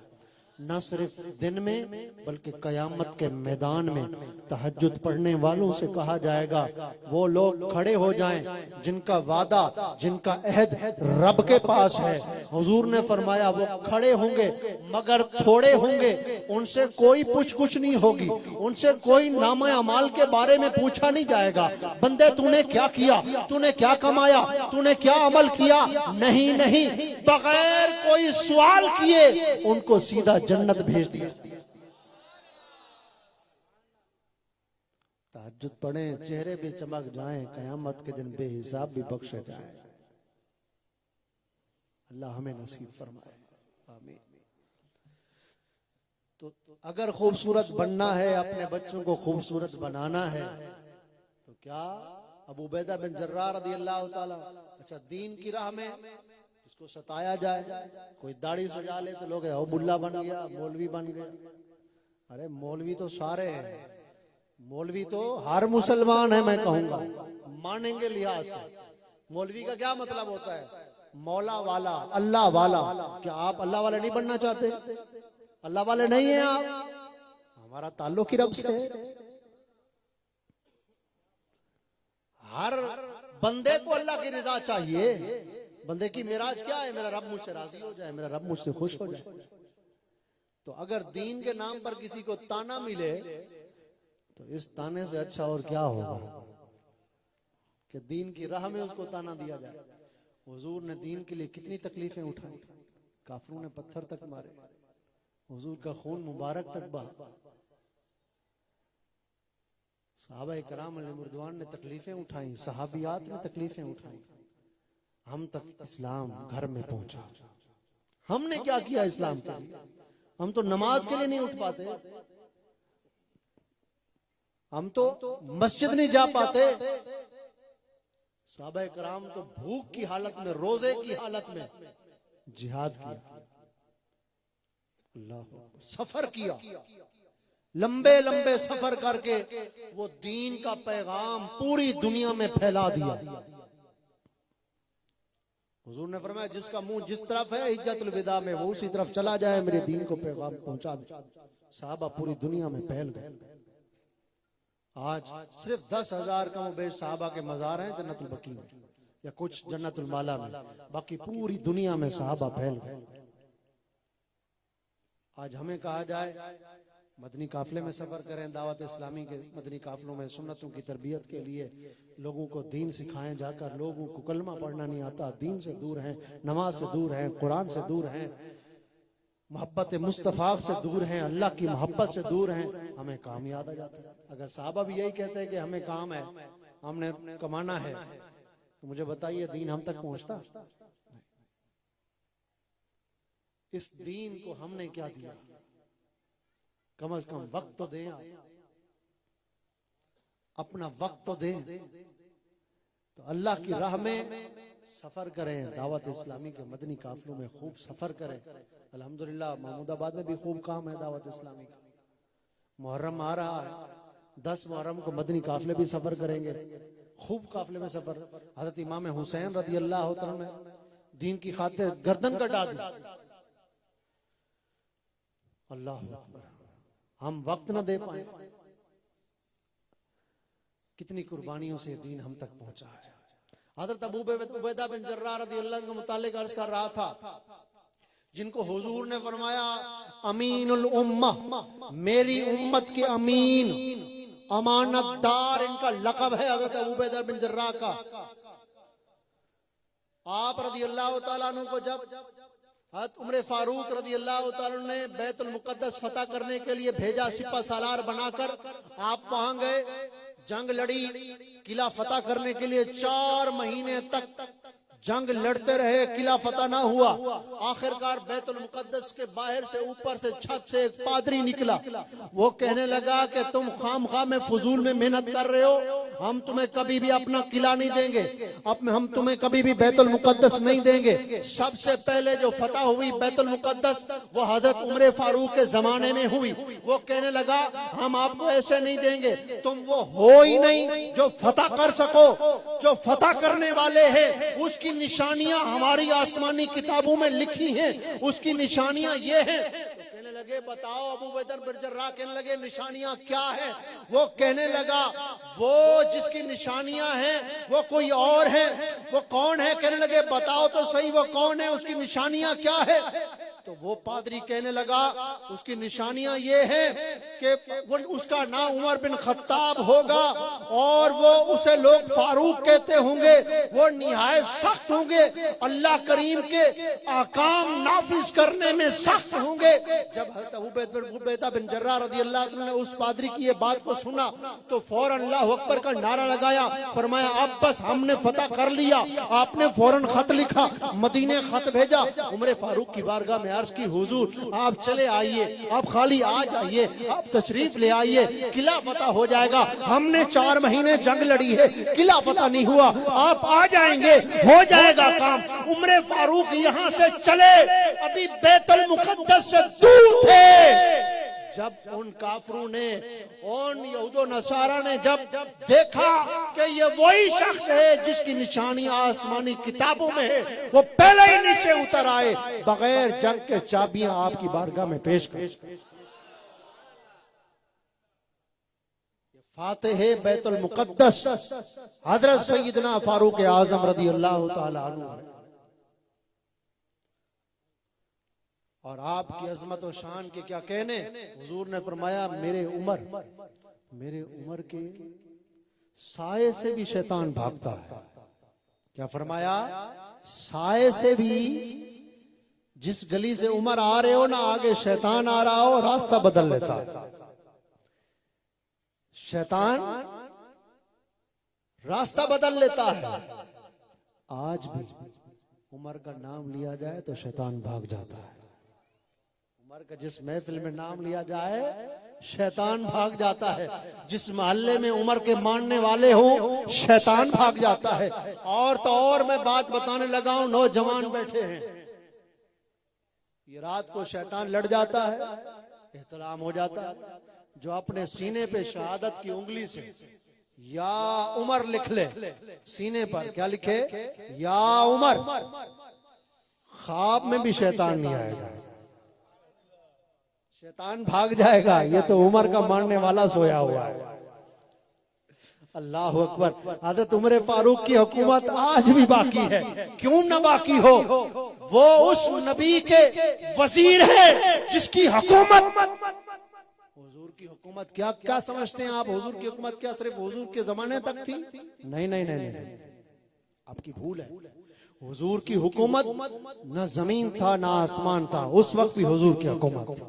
Speaker 1: न सिर्फ दिन में बल्कि कयामत के मैदान में तहज्जुद पढ़ने वालों से कहा जाएगा वो लोग खड़े हो जाएं जिनका वादा, जिनका अहद रब के पास है। हुजूर ने फरमाया वो खड़े होंगे मगर थोड़े होंगे, उनसे कोई पूछ कुछ नहीं होगी, उनसे कोई नामा अमाल के बारे में पूछा नहीं जाएगा। बंदे तूने क्या किया, तूने क्या कमाया, तूने क्या अमल किया? नहीं नहीं, बगैर कोई सवाल किए उनको सीधा जन्नत भेज दिया। तहज्जुद पढ़े, चेहरे भी चमक जाएं, कयामत के दिन बेहिसाब भी बख्शे जाएं। अल्लाह हमें नसीब फरमाए, आमीन। तो अगर खूबसूरत बनना है, अपने बच्चों को खूबसूरत बनाना है, तो क्या अबू उबैदा बिन जर्राह रज़ी अल्लाह ताला, अच्छा दीन की राह में इसको सताया जाए, कोई दाढ़ी सजा ले तो लोग मुल्ला बन गया, मौलवी बन गया। अरे मौलवी तो सारे हैं, मौलवी तो हर मुसलमान है, मैं कहूंगा मानेंगे लिहाज से। मौलवी का क्या मतलब होता है? मौला वाला, अल्लाह वाला। क्या आप अल्लाह वाले नहीं बनना चाहते? अल्लाह वाले नहीं है आप? हमारा ताल्लुक ही रब से है। हर बंदे को अल्लाह की रजा चाहिए। बंदे की मिराज क्या है? मेरा रब मुझसे राजी हो जाए, मेरा रब मुझसे खुश हो जाए। तो अगर दीन के नाम पर किसी को ताना मिले तो इस ताने से अच्छा और क्या होगा कि दीन की राह में उसको ताना दिया जाए। हुजूर ने दीन के लिए कितनी तकलीफें उठाई, काफिरों ने पत्थर तक मारे, हुजूर का खून मुबारक तक बहा, सहाबा कराम रिज़वान ने तकलीफें उठाई, सहाबियात ने तकलीफें उठाई, हम तक इस्लाम घर में पहुंचा। हमने क्या किया इस्लाम के लिए? हम तो नमाज के लिए नहीं उठ पाते, हम तो मस्जिद नहीं जा पाते। सहाबा कराम तो भूख की हालत में, रोजे की हालत में जिहाद किया, अल्लाह सफर किया, लंबे लंबे सफर करके वो दीन का पैगाम पूरी दुनिया में फैला दिया। हुजूर ने फरमाया जिसका मुंह जिस तरफ है हिज्जतुल विदा में, वो उसी तरफ चला जाए, मेरे दीन को पैगाम पहुंचा दे। साहबा पूरी दुनिया में फैल गए। आज सिर्फ 10,000 कम बेश साहबा के मजार हैं जन्नतुल बकी में या कुछ जन्नतुल माला में, बाकी पूरी दुनिया में साहबा फैल गए। आज हमें कहा जाए मदनी काफिले में सफर करें, दावत इस्लामी के मदनी काफिलों में सुन्नतों की तरबियत के लिए लोगों को दीन सिखाएं जाकर। लोगों को कलमा पढ़ना नहीं आता, दीन से दूर हैं, नमाज से दूर हैं, कुरान से दूर हैं, मोहब्बत मुस्तफ़ा से दूर हैं, अल्लाह की मोहब्बत से दूर हैं। हमें काम याद आ जाता है। अगर साहबा भी यही कहते हैं कि हमें काम है, हमने कमाना है, तो मुझे बताइए दीन हम तक पहुंचता? इस दीन को हमने क्या दिया? कम से कम वक्त तो दें, अपना वक्त तो दें। तो अल्लाह की राह में सफर करें, दावत इस्लामी के मदनी काफिलों में खूब सफर करें। अल्हम्दुलिल्लाह महमूदाबाद में भी खूब काम है दावत इस्लामी का। मुहर्रम आ रहा है, 10 मुहर्रम को मदनी काफिले भी सफर करेंगे, खूब काफिले में सफर। हजरत इमाम हुसैन रज़ी अल्लाह तआला ने दीन की खातिर गर्दन कटा दी। अल्लाह अकबर, हम वक्त न दे पाए, कितनी कुर्बानियों से दीन हम तक पहुंचा है। हजरत अबू उबैदा बिन जर्राह रज़ी अल्लाह के मुतालिक अर्ज कर रहा था, जिनको हुजूर ने फरमाया अमीनुल उम्मह, मेरी उम्मत के अमीन, अमानतदार इनका लक़ब है हजरत अबू उबैदा बिन जर्राह का। आप रज़ी अल्लाह तआला अन्हु को जब हज़रत उमर फारूक रज़ी अल्लाह तआला ने बैतुल मुक़द्दस फतह करने के लिए भेजा, सिपा सालार बनाकर आप वहां गए, जंग लड़ी, किला फतह करने के लिए 4 महीने तक जंग लड़ते रहे, किला फतह ना हुआ। आखिरकार बैतुल मुक़द्दस के बाहर से, ऊपर से, छत से एक पादरी निकला। वो कहने लगा कि तुम खामखा में फजूल में मेहनत कर रहे हो, हम तुम्हें कभी भी अपना किला नहीं देंगे, अब हम तुम्हें कभी भी बैतुल मुक़द्दस नहीं देंगे। सबसे पहले जो फतह हुई बैतुल मुक़द्दस वो हजरत उमर फारूक के जमाने में हुई। वो कहने लगा हम आपको ऐसे नहीं देंगे, तुम वो हो ही नहीं जो फतह कर सको। जो फतह करने वाले हैं उसकी निशानियां हमारी आसमानी किताबों में लिखी हैं, उसकी निशानियां ये हैं। तो कहने लगे बताओ अबू उबैदा बिन जर्राह, कहने लगे निशानियां क्या है? वो कहने लगा वो जिसकी निशानियां हैं वो कोई और है। वो कौन है? कहने लगे बताओ तो सही वो कौन है, उसकी निशानियां क्या है? तो वो पादरी कहने लगा उसकी निशानियां ये हैं कि उसका नाम उमर बिन खत्ताब होगा और वो उसे लोग फारूक कहते होंगे, वो निहायत सख्त होंगे, अल्लाह करीम के अहकाम नाफिज करने में सख्त होंगे। जब हज़रत उबैदा बिन जर्राह रज़ी अल्लाह तआला ने उस पादरी की ये बात को सुना तो फौरन अल्लाह अकबर का नारा लगाया, फरमाया अब बस हमने फतह कर लिया। आपने फौरन खत लिखा, मदीने खत भेजा, उमर फारूक की बारगाह में अर्ज की हुजूर आप चले आइए, आप खाली आ जाइए, आप तशरीफ ले आइए, किला फतह हो जाएगा। हमने 4 महीने जंग लड़ी है, किला फतह नहीं हुआ, आप आ जाएंगे, हो जाएगा काम। उमर फारूक यहाँ से चले, अभी बैतुल मुक़द्दस से दूर थे। जब उन काफरों ने, उन यहूदो नसारा ने जब देखा कि ये वही शख्स है जिसकी निशानियां आसमानी किताबों में है, वो पहले ही नीचे उतर आए, बगैर जंग के चाबियां आपकी बारगाह में पेश कर। फातिह बैतुल मुकद्दस हजरत सैयदना फारूक आजम रदी अल्लाह ताला अन्हु है। और आपकी अजमत और शान के क्या कहने, हुजूर ने फरमाया मेरे उमर के साये से भी शैतान भागता है। क्या फरमाया, साये से भी, जिस गली से उमर आ रहे हो ना, आगे शैतान आ रहा हो, रास्ता बदल लेता है। शैतान रास्ता बदल लेता है। आज भी उमर का नाम लिया जाए तो शैतान भाग जाता है। उमर का जिस महफिल में नाम लिया जाए शैतान भाग जाता है। जिस मोहल्ले में उमर के मानने वाले हो शैतान भाग जाता है। और तो और मैं बात बताने लगा हूं, नौजवान बैठे हैं, ये रात को शैतान लड़ जाता है, एहतराम हो जाता है। जो अपने सीने पे शहादत की उंगली से या उमर लिख ले, सीने पर क्या लिखे, या उमर, ख्वाब में भी शैतान नहीं आएगा, शैतान भाग जाएगा। ये तो उमर का मानने वाला सोया हुआ है। अल्लाह अकबर। हज़रत उमर फारूक की हुकूमत आज भी बाकी है। क्यों ना बाकी हो, वो उस नबी के वजीर है जिसकी हुकूमत, हुजूर की हुकूमत क्या क्या समझते हैं आप? हुजूर की हुकूमत क्या सिर्फ हुजूर के जमाने तक थी? नहीं नहीं नहीं नहीं, आपकी भूल है। हुजूर की हुकूमत न जमीन था ना आसमान था, उस वक्त भी हुजूर की हुकूमत थी।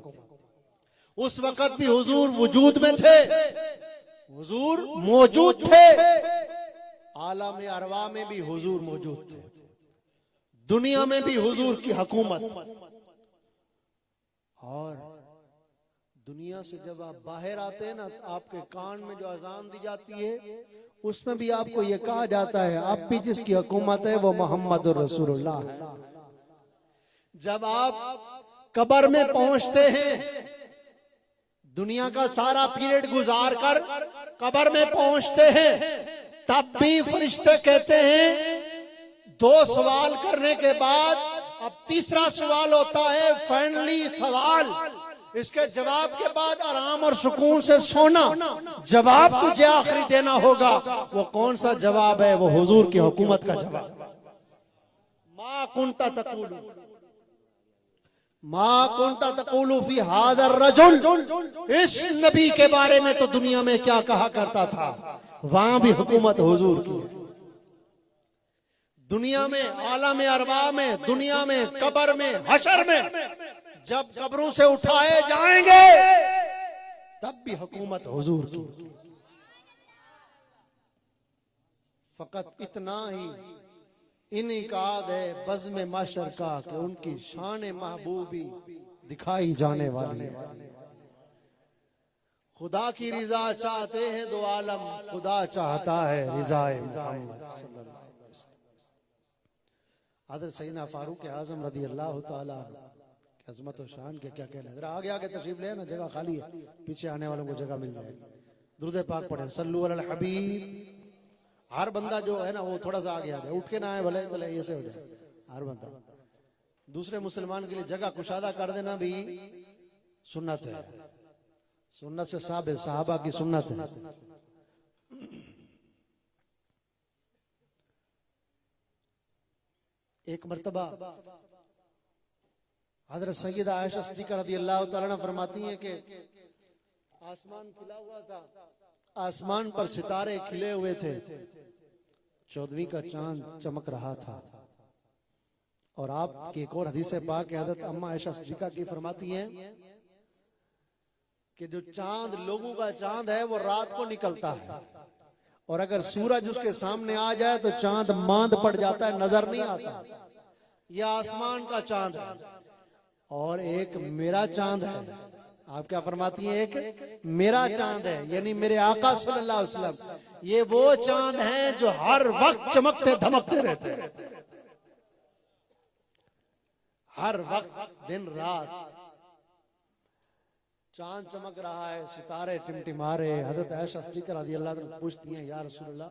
Speaker 1: उस वक्त भी हुजूर वजूद में थे, हुजूर मौजूद थे। आलम अरवा में भी हुजूर मौजूद थे, दुनिया में भी हुजूर की हुकूमत। और दुनिया से जब आप बाहर आते हैं ना, आपके कान में जो अजान दी जाती है उसमें भी आपको ये कहा जाता है अब भी जिसकी हुकूमत है वो मोहम्मद रसूलुल्लाह है। जब आप कब्र में पहुंचते हैं, दुनिया का सारा पीरियड गुजार कर कब्र में पहुंचते हैं, तब भी फरिश्ते कहते हैं 2 सवाल करने के बाद अब तीसरा सवाल होता है फाइनली सवाल। इसके जवाब के बाद आराम और सुकून से सोना। जवाब तुझे आखिरी देना होगा। वो कौन सा जवाब है? वो हुजूर की हुकूमत का जवाब। मा कुंता तकूलू, मा कुंता तकूलू फी हादर रजुल, इस नबी के बारे में तो दुनिया में क्या कहा करता था, वहां भी हुकूमत हुजूर की है। दुनिया में, आलम अरवा में, दुनिया में, कब्र में, हशर में, जब कब्रों से उठाए जाएंगे तब भी हुकूमत हुजूर की। फकत इतना ही इनकाद है बज़्म माशर का कि उनकी शान महबूबी दिखाई जाने वाली है। खुदा की रिजा चाहते हैं दो आलम, खुदा चाहता है रिजाए मोहम्मद सल्लल्लाहु अलैहि वसल्लम। हज़रत सैयदना फारूक आज़म रज़ी अल्लाह ताला अज़मत और शान के क्या कहना। जरा आगे आगे तशरीफ ले ना, जगह खाली है, पीछे आने वालों को जगह मिल जाएगी। दुरूद पाक पढ़े, सल्लु अलल हबीब। हर बंदा जो है ना वो थोड़ा सा आगे आ जाए, उठ के ना आए, भले भले ऐसे हो जाए। हर बंदा दूसरे मुसलमान के लिए जगह कुशादा कर देना भी सुन्नत है, सुन्नत से साहबा की सुन्नत है। एक मर्तबा हज़रत सैयदा आयशा सिद्दीक़ा रज़ियल्लाहु ताला अन्हा फरमाती हैं कि आसमान खिला हुआ था, आसमान पर सितारे खिले हुए थे, 14वीं का चांद चमक रहा था। और आप की एक और हदीस पाक हज़रत अम्मा आयशा सिद्दीक़ा की फरमाती हैं कि जो चांद लोगों का चांद है वो रात को निकलता है, और अगर सूरज उसके सामने आ जाए तो चांद मांद पड़ जाता है, नजर नहीं आता। यह आसमान का चांद है। और एक मेरा चांद है। आप क्या फरमाती हैं? एक मेरा चांद है, यानी मेरे आका सल्लल्लाहु अलैहि वसल्लम। ये वो चांद हैं जो हर वक्त चमकते धमकते रहते हैं, हर वक्त दिन रात चांद चमक रहा है, सितारे टिमटिमा रहे। हजरत आयशा सिद्दीक़ा रज़ियल्लाहु अन्हा पूछती हैं, या रसूलल्लाह,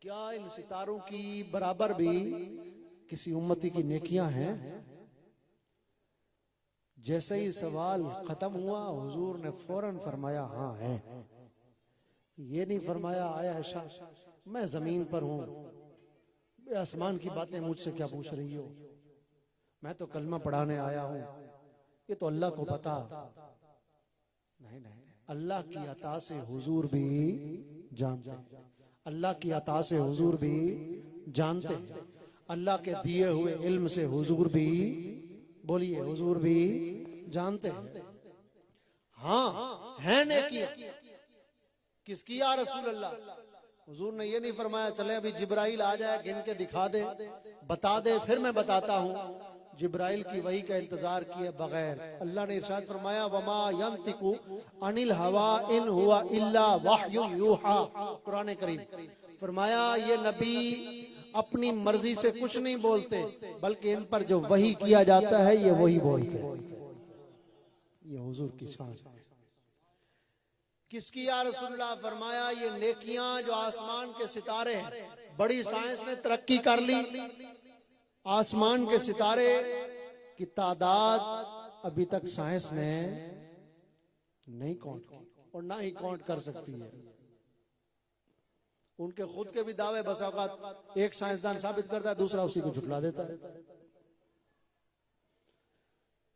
Speaker 1: क्या इन सितारों की बराबर भी किसी उम्मती की नेकियां हैं? जैसे ही सवाल खत्म हुआ हुजूर ने फौरन फरमाया, हाँ है। ये नहीं फरमाया आया ऐशा मैं जमीन पर हूं, आसमान की बातें मुझसे क्या पूछ रही हो, मैं तो कलमा पढ़ाने आया हूं, ये तो अल्लाह को पता। नहीं नहीं, अल्लाह की अता से हुजूर भी जानते हैं, अल्लाह की अता से हुजूर भी जानते हैं, अल्लाह के दिए हुए इल्म से हुजूर भी, बोलिए हुजूर भी जानते हैं। हाँ है नेकी किसकी या रसूल अल्लाह? हुजूर ने ये नहीं फरमाया चले अभी जिब्राइल आ जाए गिन के दिखा दे बता दे फिर मैं बताता हूं। जिब्राइल की वही का इंतजार किए बगैर अल्लाह ने इरशाद फरमाया वमा यंतिकु अनिल हवा इन हुआ इल्ला वहयु यूहा। कुरान करीम फरमाया ये नबी अपनी मर्जी से कुछ नहीं बोलते बल्कि इन पर जो वही किया जाता है ये वही बोलते हैं। ये हुजूर की शान है। किसकी या रसूलुल्लाह? फरमाया ये नेकियां जो आसमान के सितारे हैं, बड़ी साइंस ने तरक्की कर ली, आसमान के सितारे की तादाद अभी तक साइंस ने नहीं काउंट की और ना ही काउंट कर सकती है। उनके खुद के भी दावे बस औकात एक साइंसदान साबित करता है दूसरा उसी को झुठला देता है।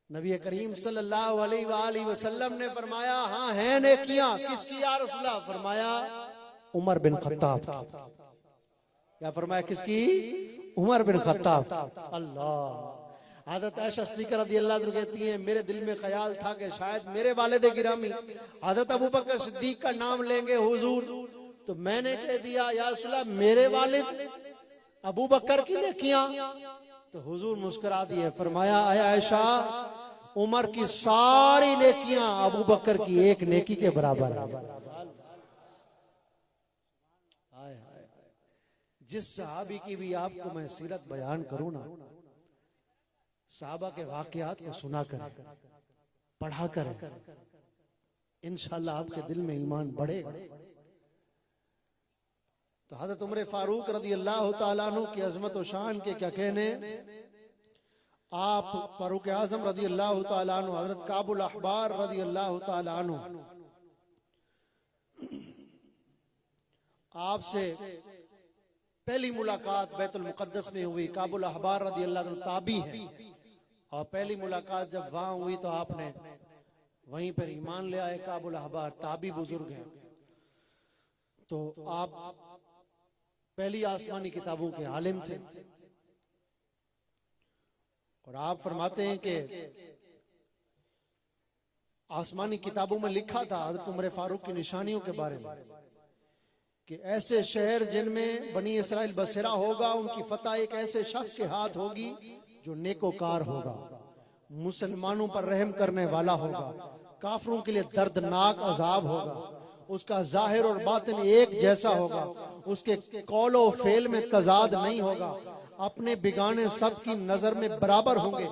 Speaker 1: नबी करीम सल्लल्लाहु अलैहि वसल्लम ने फरमाया हाँ है नेकियां। किसकी या रसूलल्लाह? फरमाया उमर बिन खत्ताब। क्या फरमाया? किसकी? Umar bin Khattab. अल्लाह। हज़रत आयशा सिद्दीक़ा रज़ियल्लाहु अन्हा कहती हैं मेरे दिल में ख्याल था कि शायद मेरे वालिद गिरामी हज़रत अबू बकर सिद्दीक का नाम लेंगे हुजूर, तो मैंने कह दिया या रसूलल्लाह मेरे वालिद अबू बकर की नेकियां, तो हुजूर मुस्कुरा दिए फरमाया आयशा उमर की सारी नेकियां अबू बकर की एक नेकी के बराबर है। जिस सहाबी की भी आपको मैं सीरत बयान करूं ना, सहाबा के वाकयात को सुना कर पढ़ा कर इंशाअल्लाह आपके दिल में ईमान बढ़ेगा। तो हज़रत उमर फारूक रज़ियल्लाहु ताला अन्हु की अज़मत व शान के क्या कहने। आप फारूक आज़म रज़ियल्लाहु ताला अन्हु, हज़रत काबुल अहबार रज़ियल्लाहु ताला अन्हु आपसे पहली मुलाकात बैतुल मुक़द्दस में हुई। काबुल अहबार रज़ियल्लाहु अन्हु ताबी है और पहली मुलाकात जब वहां हुई तो आपने वहीं पर ईमान ले आए। काबुल अहबार ताबी बुजुर्ग हैं, तो आप पहली आसमानी किताबों के आलिम थे और आप फरमाते हैं कि आसमानी किताबों में लिखा था हज़रत उमर फारूक की निशानियों के बारे में कि ऐसे शहर जिनमें बनी इसराइल बसेरा होगा उनकी फतह एक ऐसे शख्स के हाथ होगी जो नेकोकार होगा, मुसलमानों पर रहम करने वाला होगा, काफिरों के लिए दर्दनाक अजाब होगा, उसका जाहिर और बातिन एक जैसा होगा, उसके कौलो फेल में तजाद नहीं होगा, अपने बिगाने सबकी नजर में बराबर होंगे,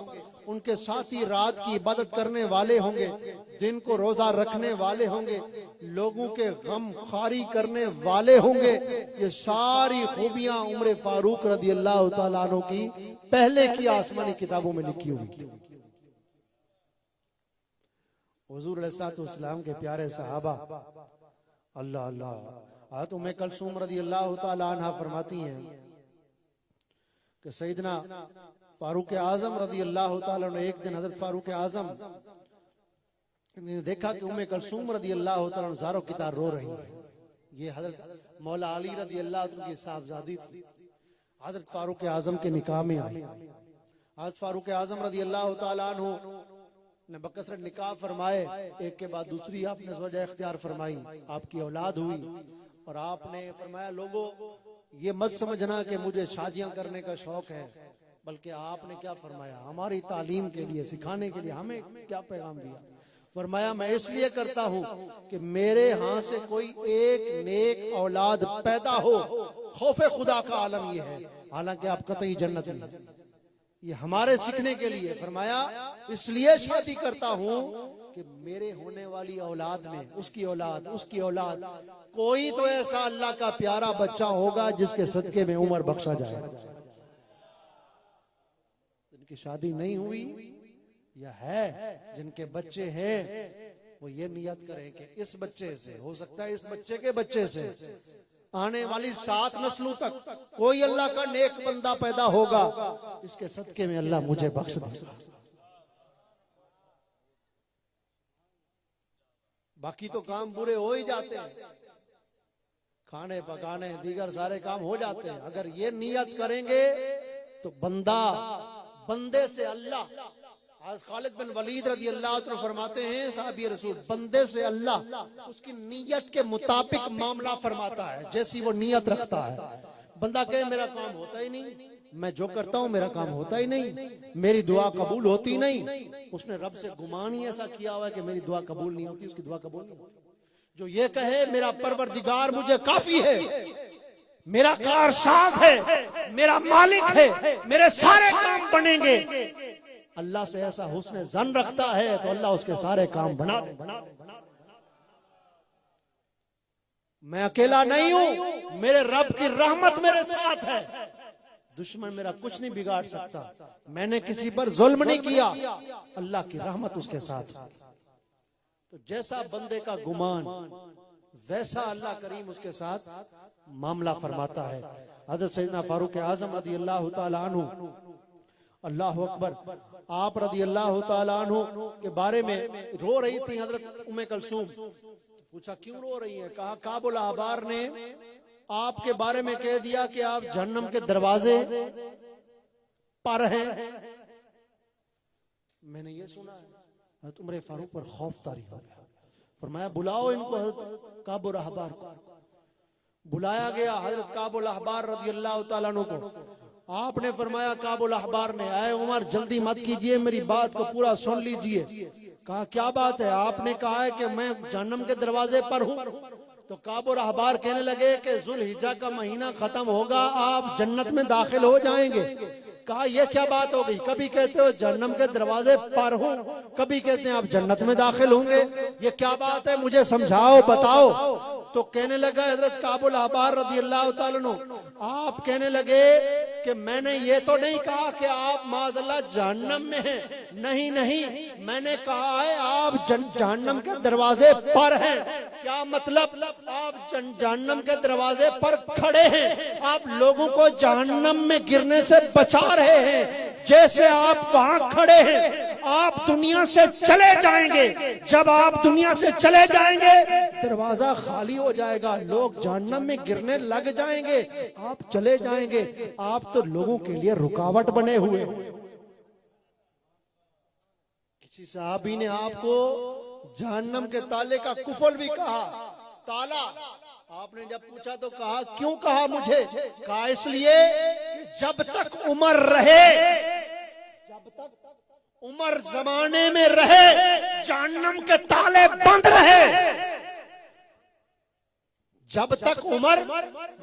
Speaker 1: उनके साथी रात की इबादत करने वाले होंगे, दिन को रोजा रखने वाले होंगे, लोगों के गम खारी करने वाले होंगे। ये सारी खूबियां उमर फारूक रज़ियल्लाहु ताला अन्हु की पहले की आसमानी किताबों में लिखी हुई थी। हुजूर अलैहिस्सलाम के प्यारे सहाबा अल्लाह अल्लाह। हज़रत उम्मे कुलसूम रज़ियल्लाहु ताला अन्हा फरमाती हैं कि सैयदना फारूक आजम रज़ियल्लाहु ताला ने एक दिन हज़रत फारूक आजम ने देखा कि उम्मे कुलसूम रज़ियल्लाहु ताला अन्हा ज़ारो कितार रो रही है। ये हज़रत मौला अली रज़ियल्लाहु ताला की साहबजादी थी, हज़रत फारूक आजम के निकाह में आई। हज़रत फारूक आजम रज़ियल्लाहु ताला अन्हु ने बकसरत निकाह फरमाए, एक के बाद दूसरी आपने ज़ौजा इख्तियार फरमाई, आपकी औलाद हुई और आपने फरमाया लोगों ये मत समझना कि मुझे शादियां करने का शौक है, बल्कि आपने क्या फरमाया हमारी तालीम के लिए सिखाने के लिए हमें क्या पैगाम दिया। फरमाया मैं इसलिए करता हूँ कि मेरे हाथ से कोई एक नेक औलाद पैदा हो, खौफे खुदा का आलम ये है, हालांकि आप कतई जन्नत में, ये हमारे सीखने के लिए। फरमाया इसलिए शादी करता हूँ कि मेरे होने वाली औलाद में उसकी औलाद कोई तो ऐसा अल्लाह का प्यारा बच्चा होगा जिसके सदके में उम्र बख्शा जाए। जिनकी शादी नहीं हुई या है जिनके बच्चे हैं वो ये नियत करे कि इस बच्चे से, हो सकता है इस बच्चे के बच्चे से आने वाली 7 नस्लों तक कोई अल्लाह का नेक बंदा पैदा होगा, इसके सदके में अल्लाह मुझे बख्श देगा। बाकी तो काम बुरे हो ही जाते हैं, खाने पकाने दीगर सारे काम हो जाते हैं। अगर ये नियत करेंगे तो बंदे से अल्लाह, आज खालिद बिन वलीद रज़ी अल्लाह अन्हु फरमाते हैं, साहबी रसूल, बंदे से अल्लाह उसकी नीयत के मुताबिक मामला फरमाता है, जैसी वो नीयत रखता है। बंदा कहे मेरा काम होता ही नहीं, मैं जो करता हूं मेरा काम होता ही नहीं, मेरी दुआ कबूल होती नहीं, उसने रब से गुमान ही ऐसा किया हुआ है कि मेरी दुआ कबूल नहीं होती, उसकी दुआ कबूल नहीं होती। जो ये कहे मेरा परवरदिगार मुझे काफी है, मेरा कारसाज है, मेरा मालिक है, मेरे सारे काम बनेंगे, अल्लाह से ऐसा हुस्न जन रखता है तो अल्लाह उसके सारे काम बना दे। मैं अकेला नहीं हूं, मेरे रब की रहमत मेरे साथ है, दुश्मन मेरा कुछ नहीं बिगाड़ सकता, मैंने किसी पर जुल्म नहीं किया, अल्लाह की रहमत उसके साथ। तो जैसा बंदे का गुमान वैसा अल्लाह करीम उसके साथ मामला फरमाता है। हज़रत सैयदना फारूक आज़म रज़ी अल्लाह तआला अन्हु, अल्लाह अकबर, आप रज़ी अल्लाह तआला अन्हु के बारे में रो रही थी हज़रत उम्मे कुलसूम। पूछा क्यों रो रही है? कहा काबुल अहबार ने आपके बारे में कह दिया कि आप जहन्नम के दरवाजे पर हैं। मैंने ये सुना है। हज़रत उमर फारूक पर खौफ तारी हो गया, फरमाया बुलाओ इनको, हज़रत काबुल अहबार को। बुलाया गया हज़रत काबुल अहबार रज़ी अल्लाह तआला अन्हु को। आपने फरमाया काबुल अहबार ने, आए उमर जल्दी मत कीजिए, मेरी बात को पूरा सुन लीजिए। कहा क्या बात है? आपने कहा है कि मैं जहन्नम के दरवाजे पर हूं। तो काबुल अहबार कहने लगे कि जुल्हिज्जा का महीना खत्म होगा, आप जन्नत में दाखिल हो जाएंगे। कहा यह क्या बात हो गई? कभी कहते हो जहन्नम के दरवाजे पर हूं, कभी कहते हैं आप जन्नत में दाखिल होंगे, ये क्या बात है? मुझे समझाओ, बताओ। तो कहने लगा हज़रत काबुल अहबार रज़ी अल्लाह तआला अन्हु, आप कहने लगे कि मैंने ये तो नहीं कहा कि आप माज़अल्लाह जहन्नम में हैं, नहीं नहीं, मैंने कहा है आप जहन्नम के दरवाजे पर हैं। क्या मतलब? आप जहन्नम के दरवाजे पर खड़े हैं, आप लोगों को जहन्नम में गिरने से बचा रहे हैं। जैसे आप वहां खड़े हैं, आप दुनिया से चले जाएंगे, जब आप दुनिया से चले जाएंगे दरवाजा खाली हो जाएगा, लोग जहन्नम में गिरने लग जाएंगे, आप चले जाएंगे, आप तो लोगों के लिए रुकावट बने हुए। किसी सहाबी ने आपको जहन्नम के ताले का कुफल भी कहा, ताला। आपने जब पूछा तो कहा क्यों कहा मुझे? कहा इसलिए जब तक उमर रहे, जब तक उमर जमाने में रहे, जहन्नम के ताले बंद रहे। जब तक उमर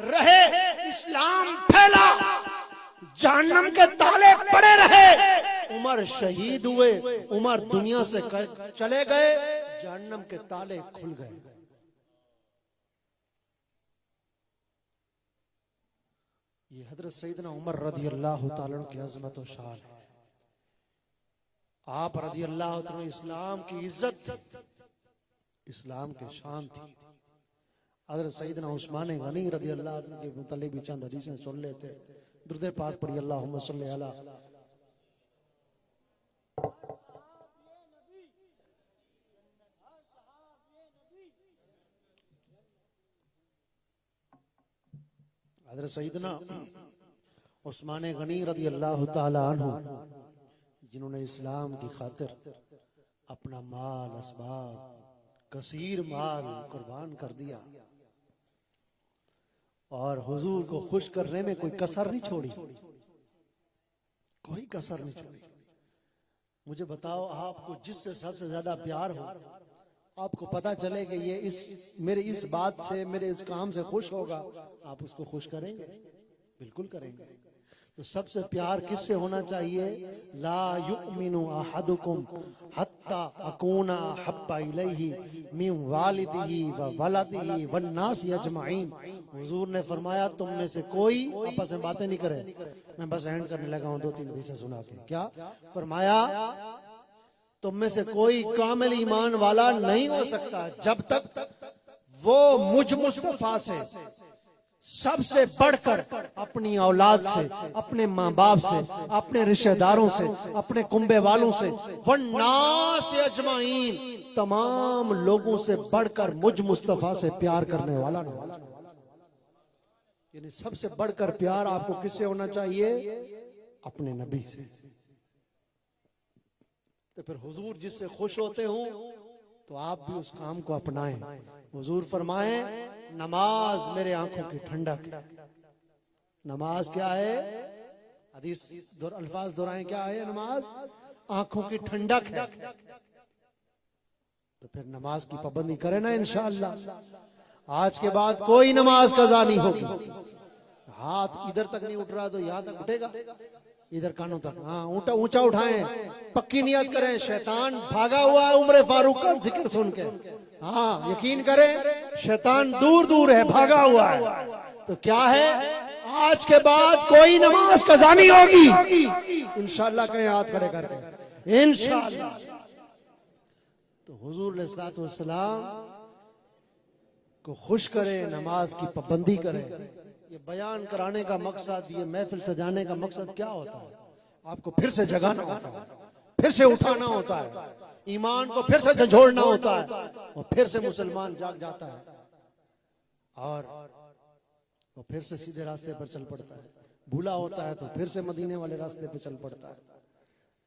Speaker 1: रहे, इस्लाम फैला, जहन्नम के ताले पड़े रहे। उमर शहीद हुए, उमर दुनिया से चले गए, जहन्नम के ताले खुल गए। ये हज़रत सैयदना उमर रज़ी अल्लाह तआला अन्हु की अज़मत और शान है। आप रज़ी अल्लाह तआला अन्हु इस्लाम की इज्जत, इस्लाम की शान थी। हज़रत सैयदना उस्मान गनी रज़ी अल्लाह तआला के मुतल्लिक़ भी चंद हदीसें सुन लेते। दुरूद पाक पढ़िए, अल्लाहुम्मा सल्ली अला। हज़रत सैयदना उस्मान गनी रज़ी अल्लाह तआला अन्हु, जिन्होंने इस्लाम की खातिर अपना माल, असबाब, कसीर माल कुर्बान कर दिया और हुजूर को खुश करने में कोई कसर नहीं छोड़ी, कोई कसर नहीं छोड़ी। मुझे बताओ, आपको जिससे सबसे ज्यादा प्यार हो, आपको पता चले कि ये मेरे इस बात से, मेरे इस काम से खुश होगा, आप उसको खुश करेंगे? बिल्कुल करेंगे। तो सबसे प्यार किससे होना चाहिए? ला युमिनु अहदुकुम हत्ता अकूना हब्बा इलैहि मिन वालिदिही व वलदिही वन नास अजमाइन। हुजूर ने फरमाया तुम में से कोई आपस में बातें नहीं करे। मैं बस एंड करने लगा हूं, 2-3 हदीसें सुना के। क्या फरमाया? तुम में से कोई कामिल ईमान वाला नहीं हो सकता जब तक वो मुझ मुस्तफा से सबसे बढ़कर अपनी औलाद से, अपने माँ बाप से, अपने रिश्तेदारों से, अपने कुंबे वालों से, वन्नास अजमाइन, तमाम लोगों से बढ़कर मुझ मुस्तफा से प्यार करने वाला ना हो। यानी सबसे बढ़कर प्यार आपको किससे होना चाहिए? अपने नबी से। तो फिर हुजूर जिससे खुश होते हो तो आप भी उस काम को अपनाएं। हुजूर फरमाए, नमाज मेरे आंखों की ठंडक। नमाज क्या है? हदीस अल्फाज दोहराएं, क्या है? नमाज आंखों की ठंडक है। तो फिर नमाज की पाबंदी करें ना इंशाअल्लाह। आज के बाद कोई नमाज कज़ा नहीं होगी। हाथ इधर तक नहीं उठ रहा तो यहां तक उठेगा, इधर कानों तक। हाँ, ऊंचा उठाएं, पक्की नियत करें। शैतान भागा हुआ है उम्र फारूक का जिक्र सुन के। हाँ, यकीन करें शैतान दूर दूर है, भागा हुआ है। तो क्या है, आज के बाद कोई नमाज कज़ा नहीं होगी इंशाअल्लाह। कहें हाथ खड़े करके इंशाअल्लाह। तो हुजूर अलैहिस्सलातु वस्सलाम को खुश करें, नमाज की पाबंदी करें। ये बयान कराने का मकसद, ये महफिल सजाने का मकसद क्या होता है? आपको फिर से जगाना होता है, फिर से उठाना होता है, ईमान को फिर से झंझोड़ना होता है, और फिर से मुसलमान जाग जाता है और वो फिर से सीधे रास्ते पर चल पड़ता है। भूला होता है तो फिर से मदीने वाले रास्ते पर चल पड़ता है।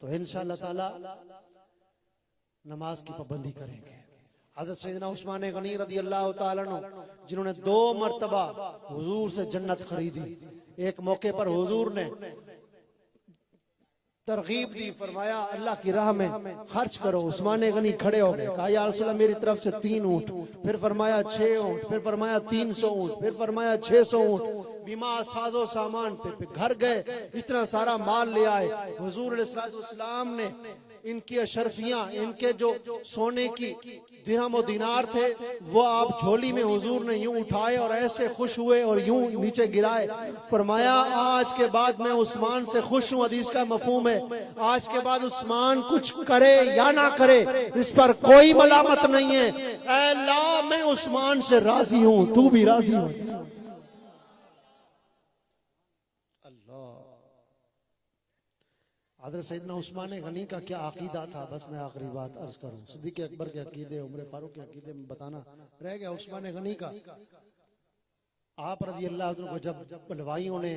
Speaker 1: तो इंशाअल्लाह ताला नमाज की पाबंदी करेंगे। हज़रत सैयदना उस्मान गनी रज़ी अल्लाह ताला अन्हु, जिन्होंने 2 मरतबा हुजूर से जन्नत खरीदी। एक मौके पर हुजूर ने तरगीब दी, फरमाया अल्लाह की राह में खर्च करो। उस्मान गनी खड़े हो गए, कहा या रसूलल्लाह मेरी तरफ से 3 ऊंट, फिर फरमाया 6 ऊंट, फिर फरमाया 300 ऊंट, फिर फरमाया 600 ऊंट। बीमा साजो सामान पे घर गए, इतना सारा माल ले आए। हुजूर अलैहिस्सलाम ने इनकी अशरफियां, इनके जो सोने की दिरहम और दिनार थे, वो आप झोली में हुजूर ने यूं उठाए और ऐसे खुश हुए और यूं नीचे गिराए। फरमाया आज के बाद मैं उस्मान से खुश हूं। हदीस का मफहूम है, आज के बाद उस्मान कुछ करे या ना करे इस पर कोई मलामत नहीं है। ऐ अल्लाह मैं उस्मान से राजी हूं, तू भी राजी हो। हज़रत सैयदना उस्मान गनी का क्या अकीदा था, बस मैं आखिरी बात अर्ज करूं। सिद्दीक़ अकबर के अकीदे, उमर फारूक के अकीदे में बताना रह गया। उस्मान गनी का, आप रज़ी अल्लाह अन्हु को जब बलवाइयों ने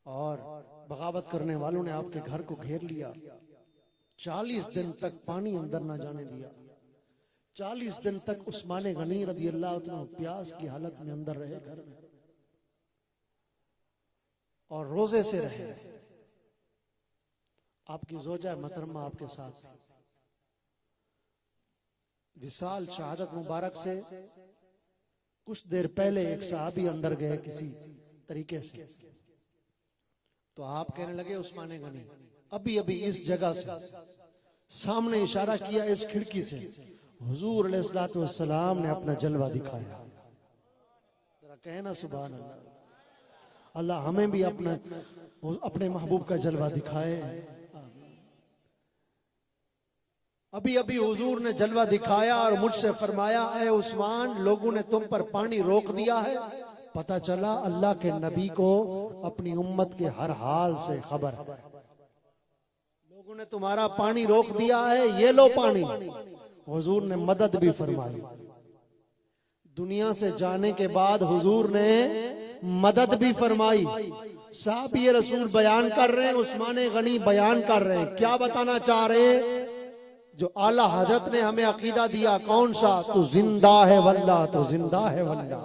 Speaker 1: और बगावत करने वालों ने आपके घर को घेर लिया, 40 दिन तक पानी अंदर ना जाने दिया। 40 दिन तक उस्मान गनी रज़ी अल्लाह अन्हु प्यास की हालत में अंदर रहे घर में, और रोजे से रहे। आपकी ज़ौजा मोहतरमा आपके साथ। विसाल शहादत मुबारक से कुछ देर पहले एक सहाबी अंदर गए किसी तरीके से, तो आप कहने लगे उस्मान गनी अभी अभी इस जगह से, सामने इशारा किया इस खिड़की से, हुजूर अलैहिस्सलातु वस्सलाम ने अपना जलवा दिखाया। जरा कहना सुभान अल्लाह। अल्लाह हमें भी अपने महबूब का जलवा दिखाए। अभी अभी हुजूर ने जलवा दिखाया और मुझसे फरमाया, ऐ उस्मान लोगों ने तुम पर पानी रोक दिया है। पता चला अल्लाह के नबी को अपनी उम्मत के हर हाल से खबर, लोगों ने तुम्हारा पानी रोक दिया है, ये लो पानी। हुजूर ने मदद भी फरमाई। दुनिया से जाने के बाद हुजूर ने मदद भी फरमाई। साहबी रसूल बयान कर रहे हैं, उस्मान गनी बयान कर रहे हैं, क्या बताना चाह रहे हैं? जो आला हजरत ने हमें अकीदा दिया, कौन सा? तो जिंदा है वल्लाह, तो जिंदा है वल्लाह।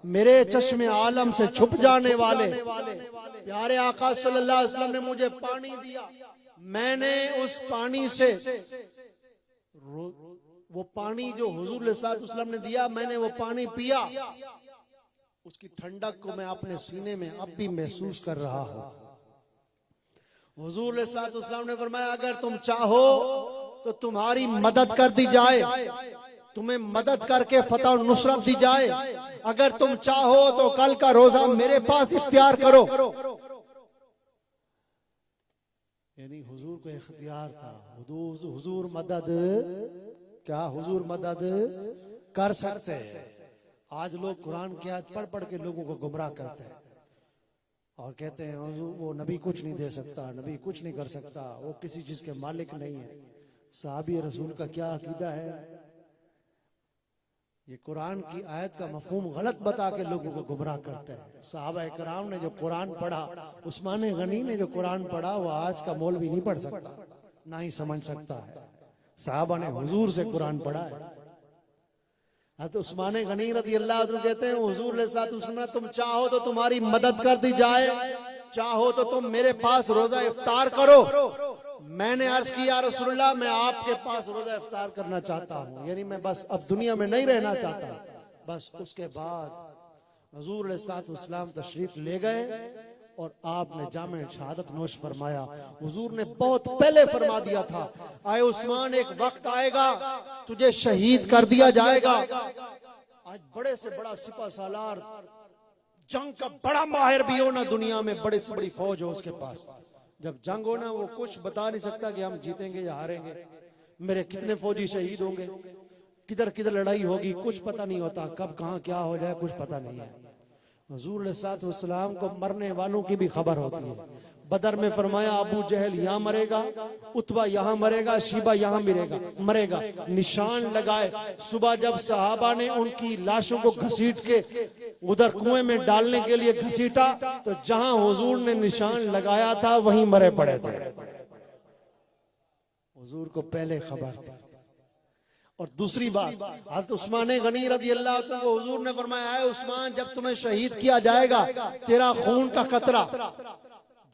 Speaker 1: मेरे चश्मे आलम से छुप जाने वाले प्यारे आका सल्लल्लाहु अलैहि वसल्लम ने मुझे पानी दिया, मैंने उस पानी से, वो पानी जो हुजूर सल्लल्लाहु अलैहि वसल्लम ने दिया, मैंने वो पानी पिया, उसकी ठंडक को मैं अपने सीने में अब भी महसूस कर रहा हूं। हुजूर सल्लल्लाहु अलैहि वसल्लम ने फरमाया, अगर तुम चाहो तो तुम्हारी मदद कर दी जाए, तुम्हें मदद करके फतह और नुसरत दी जाए। अगर तुम चाहो तो कल का रोजा मेरे पास इख्तियार करो। यानी हुजूर को इख्तियार था, हुजूर मदद, क्या हुजूर मदद कर सकते हैं। आज लोग कुरान की आयत पढ़ पढ़ के लोगों को गुमराह करते हैं और कहते हैं वो नबी कुछ नहीं दे सकता, नबी कुछ नहीं कर सकता, वो किसी चीज के मालिक नहीं है। सहाबी रसूल का क्या अकीदा है? ये कुरान की आयत का मफहूम गलत बता के लोगों को गुमराह करते हैं। सहाबा किराम ने जो कुरान पढ़ा, उस्मान गनी ने जो कुरान पढ़ा, वो आज का मौलवी नहीं पढ़ सकता, ना ही समझ सकता है। सहाबा ने हुजूर से कुरान पढ़ा है। तो उस्मान गनी रज़ी अल्लाह अन्हु कहते हैं हुजूर ने तुम चाहो तो तुम्हारी मदद कर दी जाए, चाहो तो तुम मेरे पास रोजा इफ्तार करो। मैंने अर्ज किया रसूलुल्लाह, मैं आपके पास रोजा इफ्तार करना चाहता हूँ, यानी मैं बस अब दुनिया में नहीं रहना चाहता। बस उसके बाद हुजूर अलैहिस्सलाम तशरीफ ले गए और आपने जामे शहादत नोश फरमाया। हुजूर ने बहुत पहले फरमा दिया था, आए उस्मान एक वक्त आएगा तुझे शहीद कर दिया जाएगा। आज बड़े से बड़ा सिपा सालार, जंग का बड़ा माहिर भी हो ना दुनिया में, बड़ी से बड़ी फौज हो उसके पास, जब जंग हो ना वो कुछ बता नहीं सकता कि हम जीतेंगे या हारेंगे, मेरे कितने फौजी शहीद होंगे, किधर किधर लड़ाई होगी, कुछ पता नहीं होता, कब कहाँ क्या हो जाए कुछ पता नहीं है। हुजूर अलैहिस्सलाम को मरने वालों की भी खबर होती है। बदर में फरमाया अबू जहल यहाँ मरेगा, उतबा यहाँ मरेगा, शिबा यहाँ मरेगा, निशान लगाए। सुबह जब सहाबा ने उनकी लाशों को घसीट के उधर कुएं में डालने के लिए घसीटा, तो जहां हुजूर ने निशान लगाया था वहीं मरे पड़े थे। हुजूर को पहले खबर थी। और दूसरी बात, हज़रत उस्मान गनी रज़ी अल्लाह अन्हु को हुजूर ने फरमाया, है उस्मान जब तुम्हें शहीद किया जाएगा, तेरा खून का कतरा,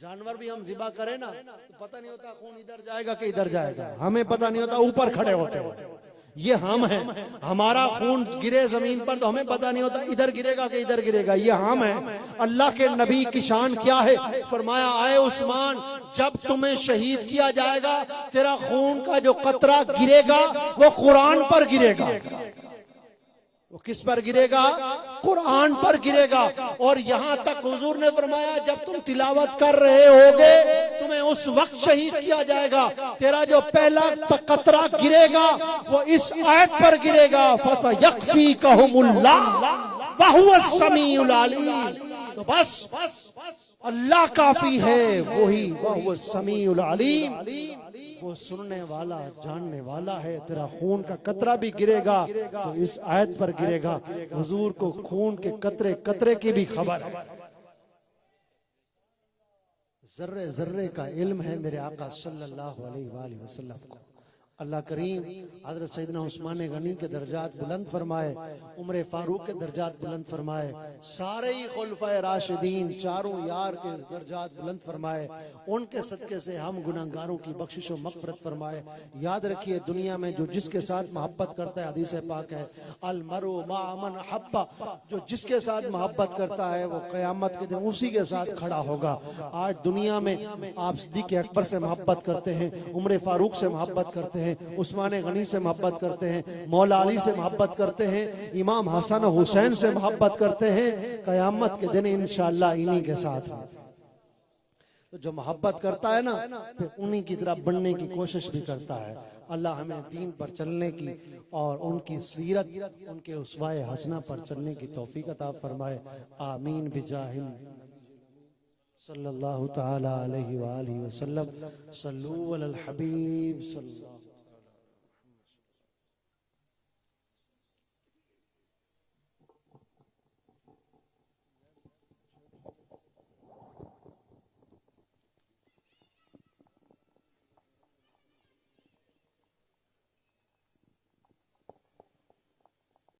Speaker 1: जानवर भी हम जिबा करें ना तो पता नहीं होता खून इधर जाएगा कि इधर जाएगा, हमें पता नहीं होता, ऊपर खड़े होते हैं, ये हम हैं, हमारा खून गिरे जमीन पर तो हमें पता नहीं होता इधर गिरेगा कि इधर गिरेगा, ये हम हैं। अल्लाह के नबी की शान क्या है? फरमाया, आए उस्मान जब तुम्हें शहीद किया जाएगा, तेरा खून का जो कतरा गिरेगा वो कुरान पर गिरेगा। वो किस पर गिरेगा? कुरान पर गिरेगा। और यहां तक हुजूर ने फरमाया, जब तुम तिलावत कर रहे होगे तुम्हें उस वक्त शहीद किया जाएगा, तेरा जो पहला कतरा गिरेगा वो इस आयत पर गिरेगा, फसयक्फीकहुमुल्लाह वहुवस समीउल अलीम। तो बस अल्लाह काफी है, वही वहुवस समीउल अलीम, वो सुनने वाला जानने वाला है। तेरा खून का कतरा भी गिरेगा तो इस आयत पर गिरेगा। हुजूर को खून के कतरे कतरे की भी खबर है, जर्रे जर्रे का इल्म है मेरे आका सल्लल्लाहु अलैहि वसल्लम को। अल्लाह करीम हज़रत सैयदना उस्मान गनी के दर्जात बुलंद फरमाए, उमर फारूक के दर्जात बुलंद फरमाए, सारे ही खुलफाए राशिदीन चारों यार के दर्जात बुलंद फरमाए। उनके सदके से हम गुनाहगारों की बख्शिश और मगफरत फरमाए। याद रखिए, दुनिया में जो जिसके साथ मोहब्बत करता है, हदीस पाक है, अल मरु मा मन हब्बा, जो जिसके साथ मोहब्बत करता है वो क़यामत के दिन उसी के साथ खड़ा होगा। आज दुनिया में आप सिद्दीक़ अकबर से मोहब्बत करते हैं, उमर फारूक से मोहब्बत करते हैं, उस्मान गनी से मोहब्बत करते हैं, मौला अली से मोहब्बत करते हैं, इमाम हसन हुसैन से मोहब्बत करते हैं, कयामत के दिन इंशाअल्लाह इन्हीं के साथ। तो जो मोहब्बत करता है ना, फिर उन्हीं की तरह बनने की कोशिश भी करता है। अल्लाह हमें दीन पर चलने की और उनकी सीरत, उनके उस्वाए हसना पर चलने की तौफीक अता फरमाए। आमीन बिजाहिल सल्लल्लाहु तआला अलैहि व आलिहि वसल्लम। सल्लू अलल हबीब सल्लल्लाहु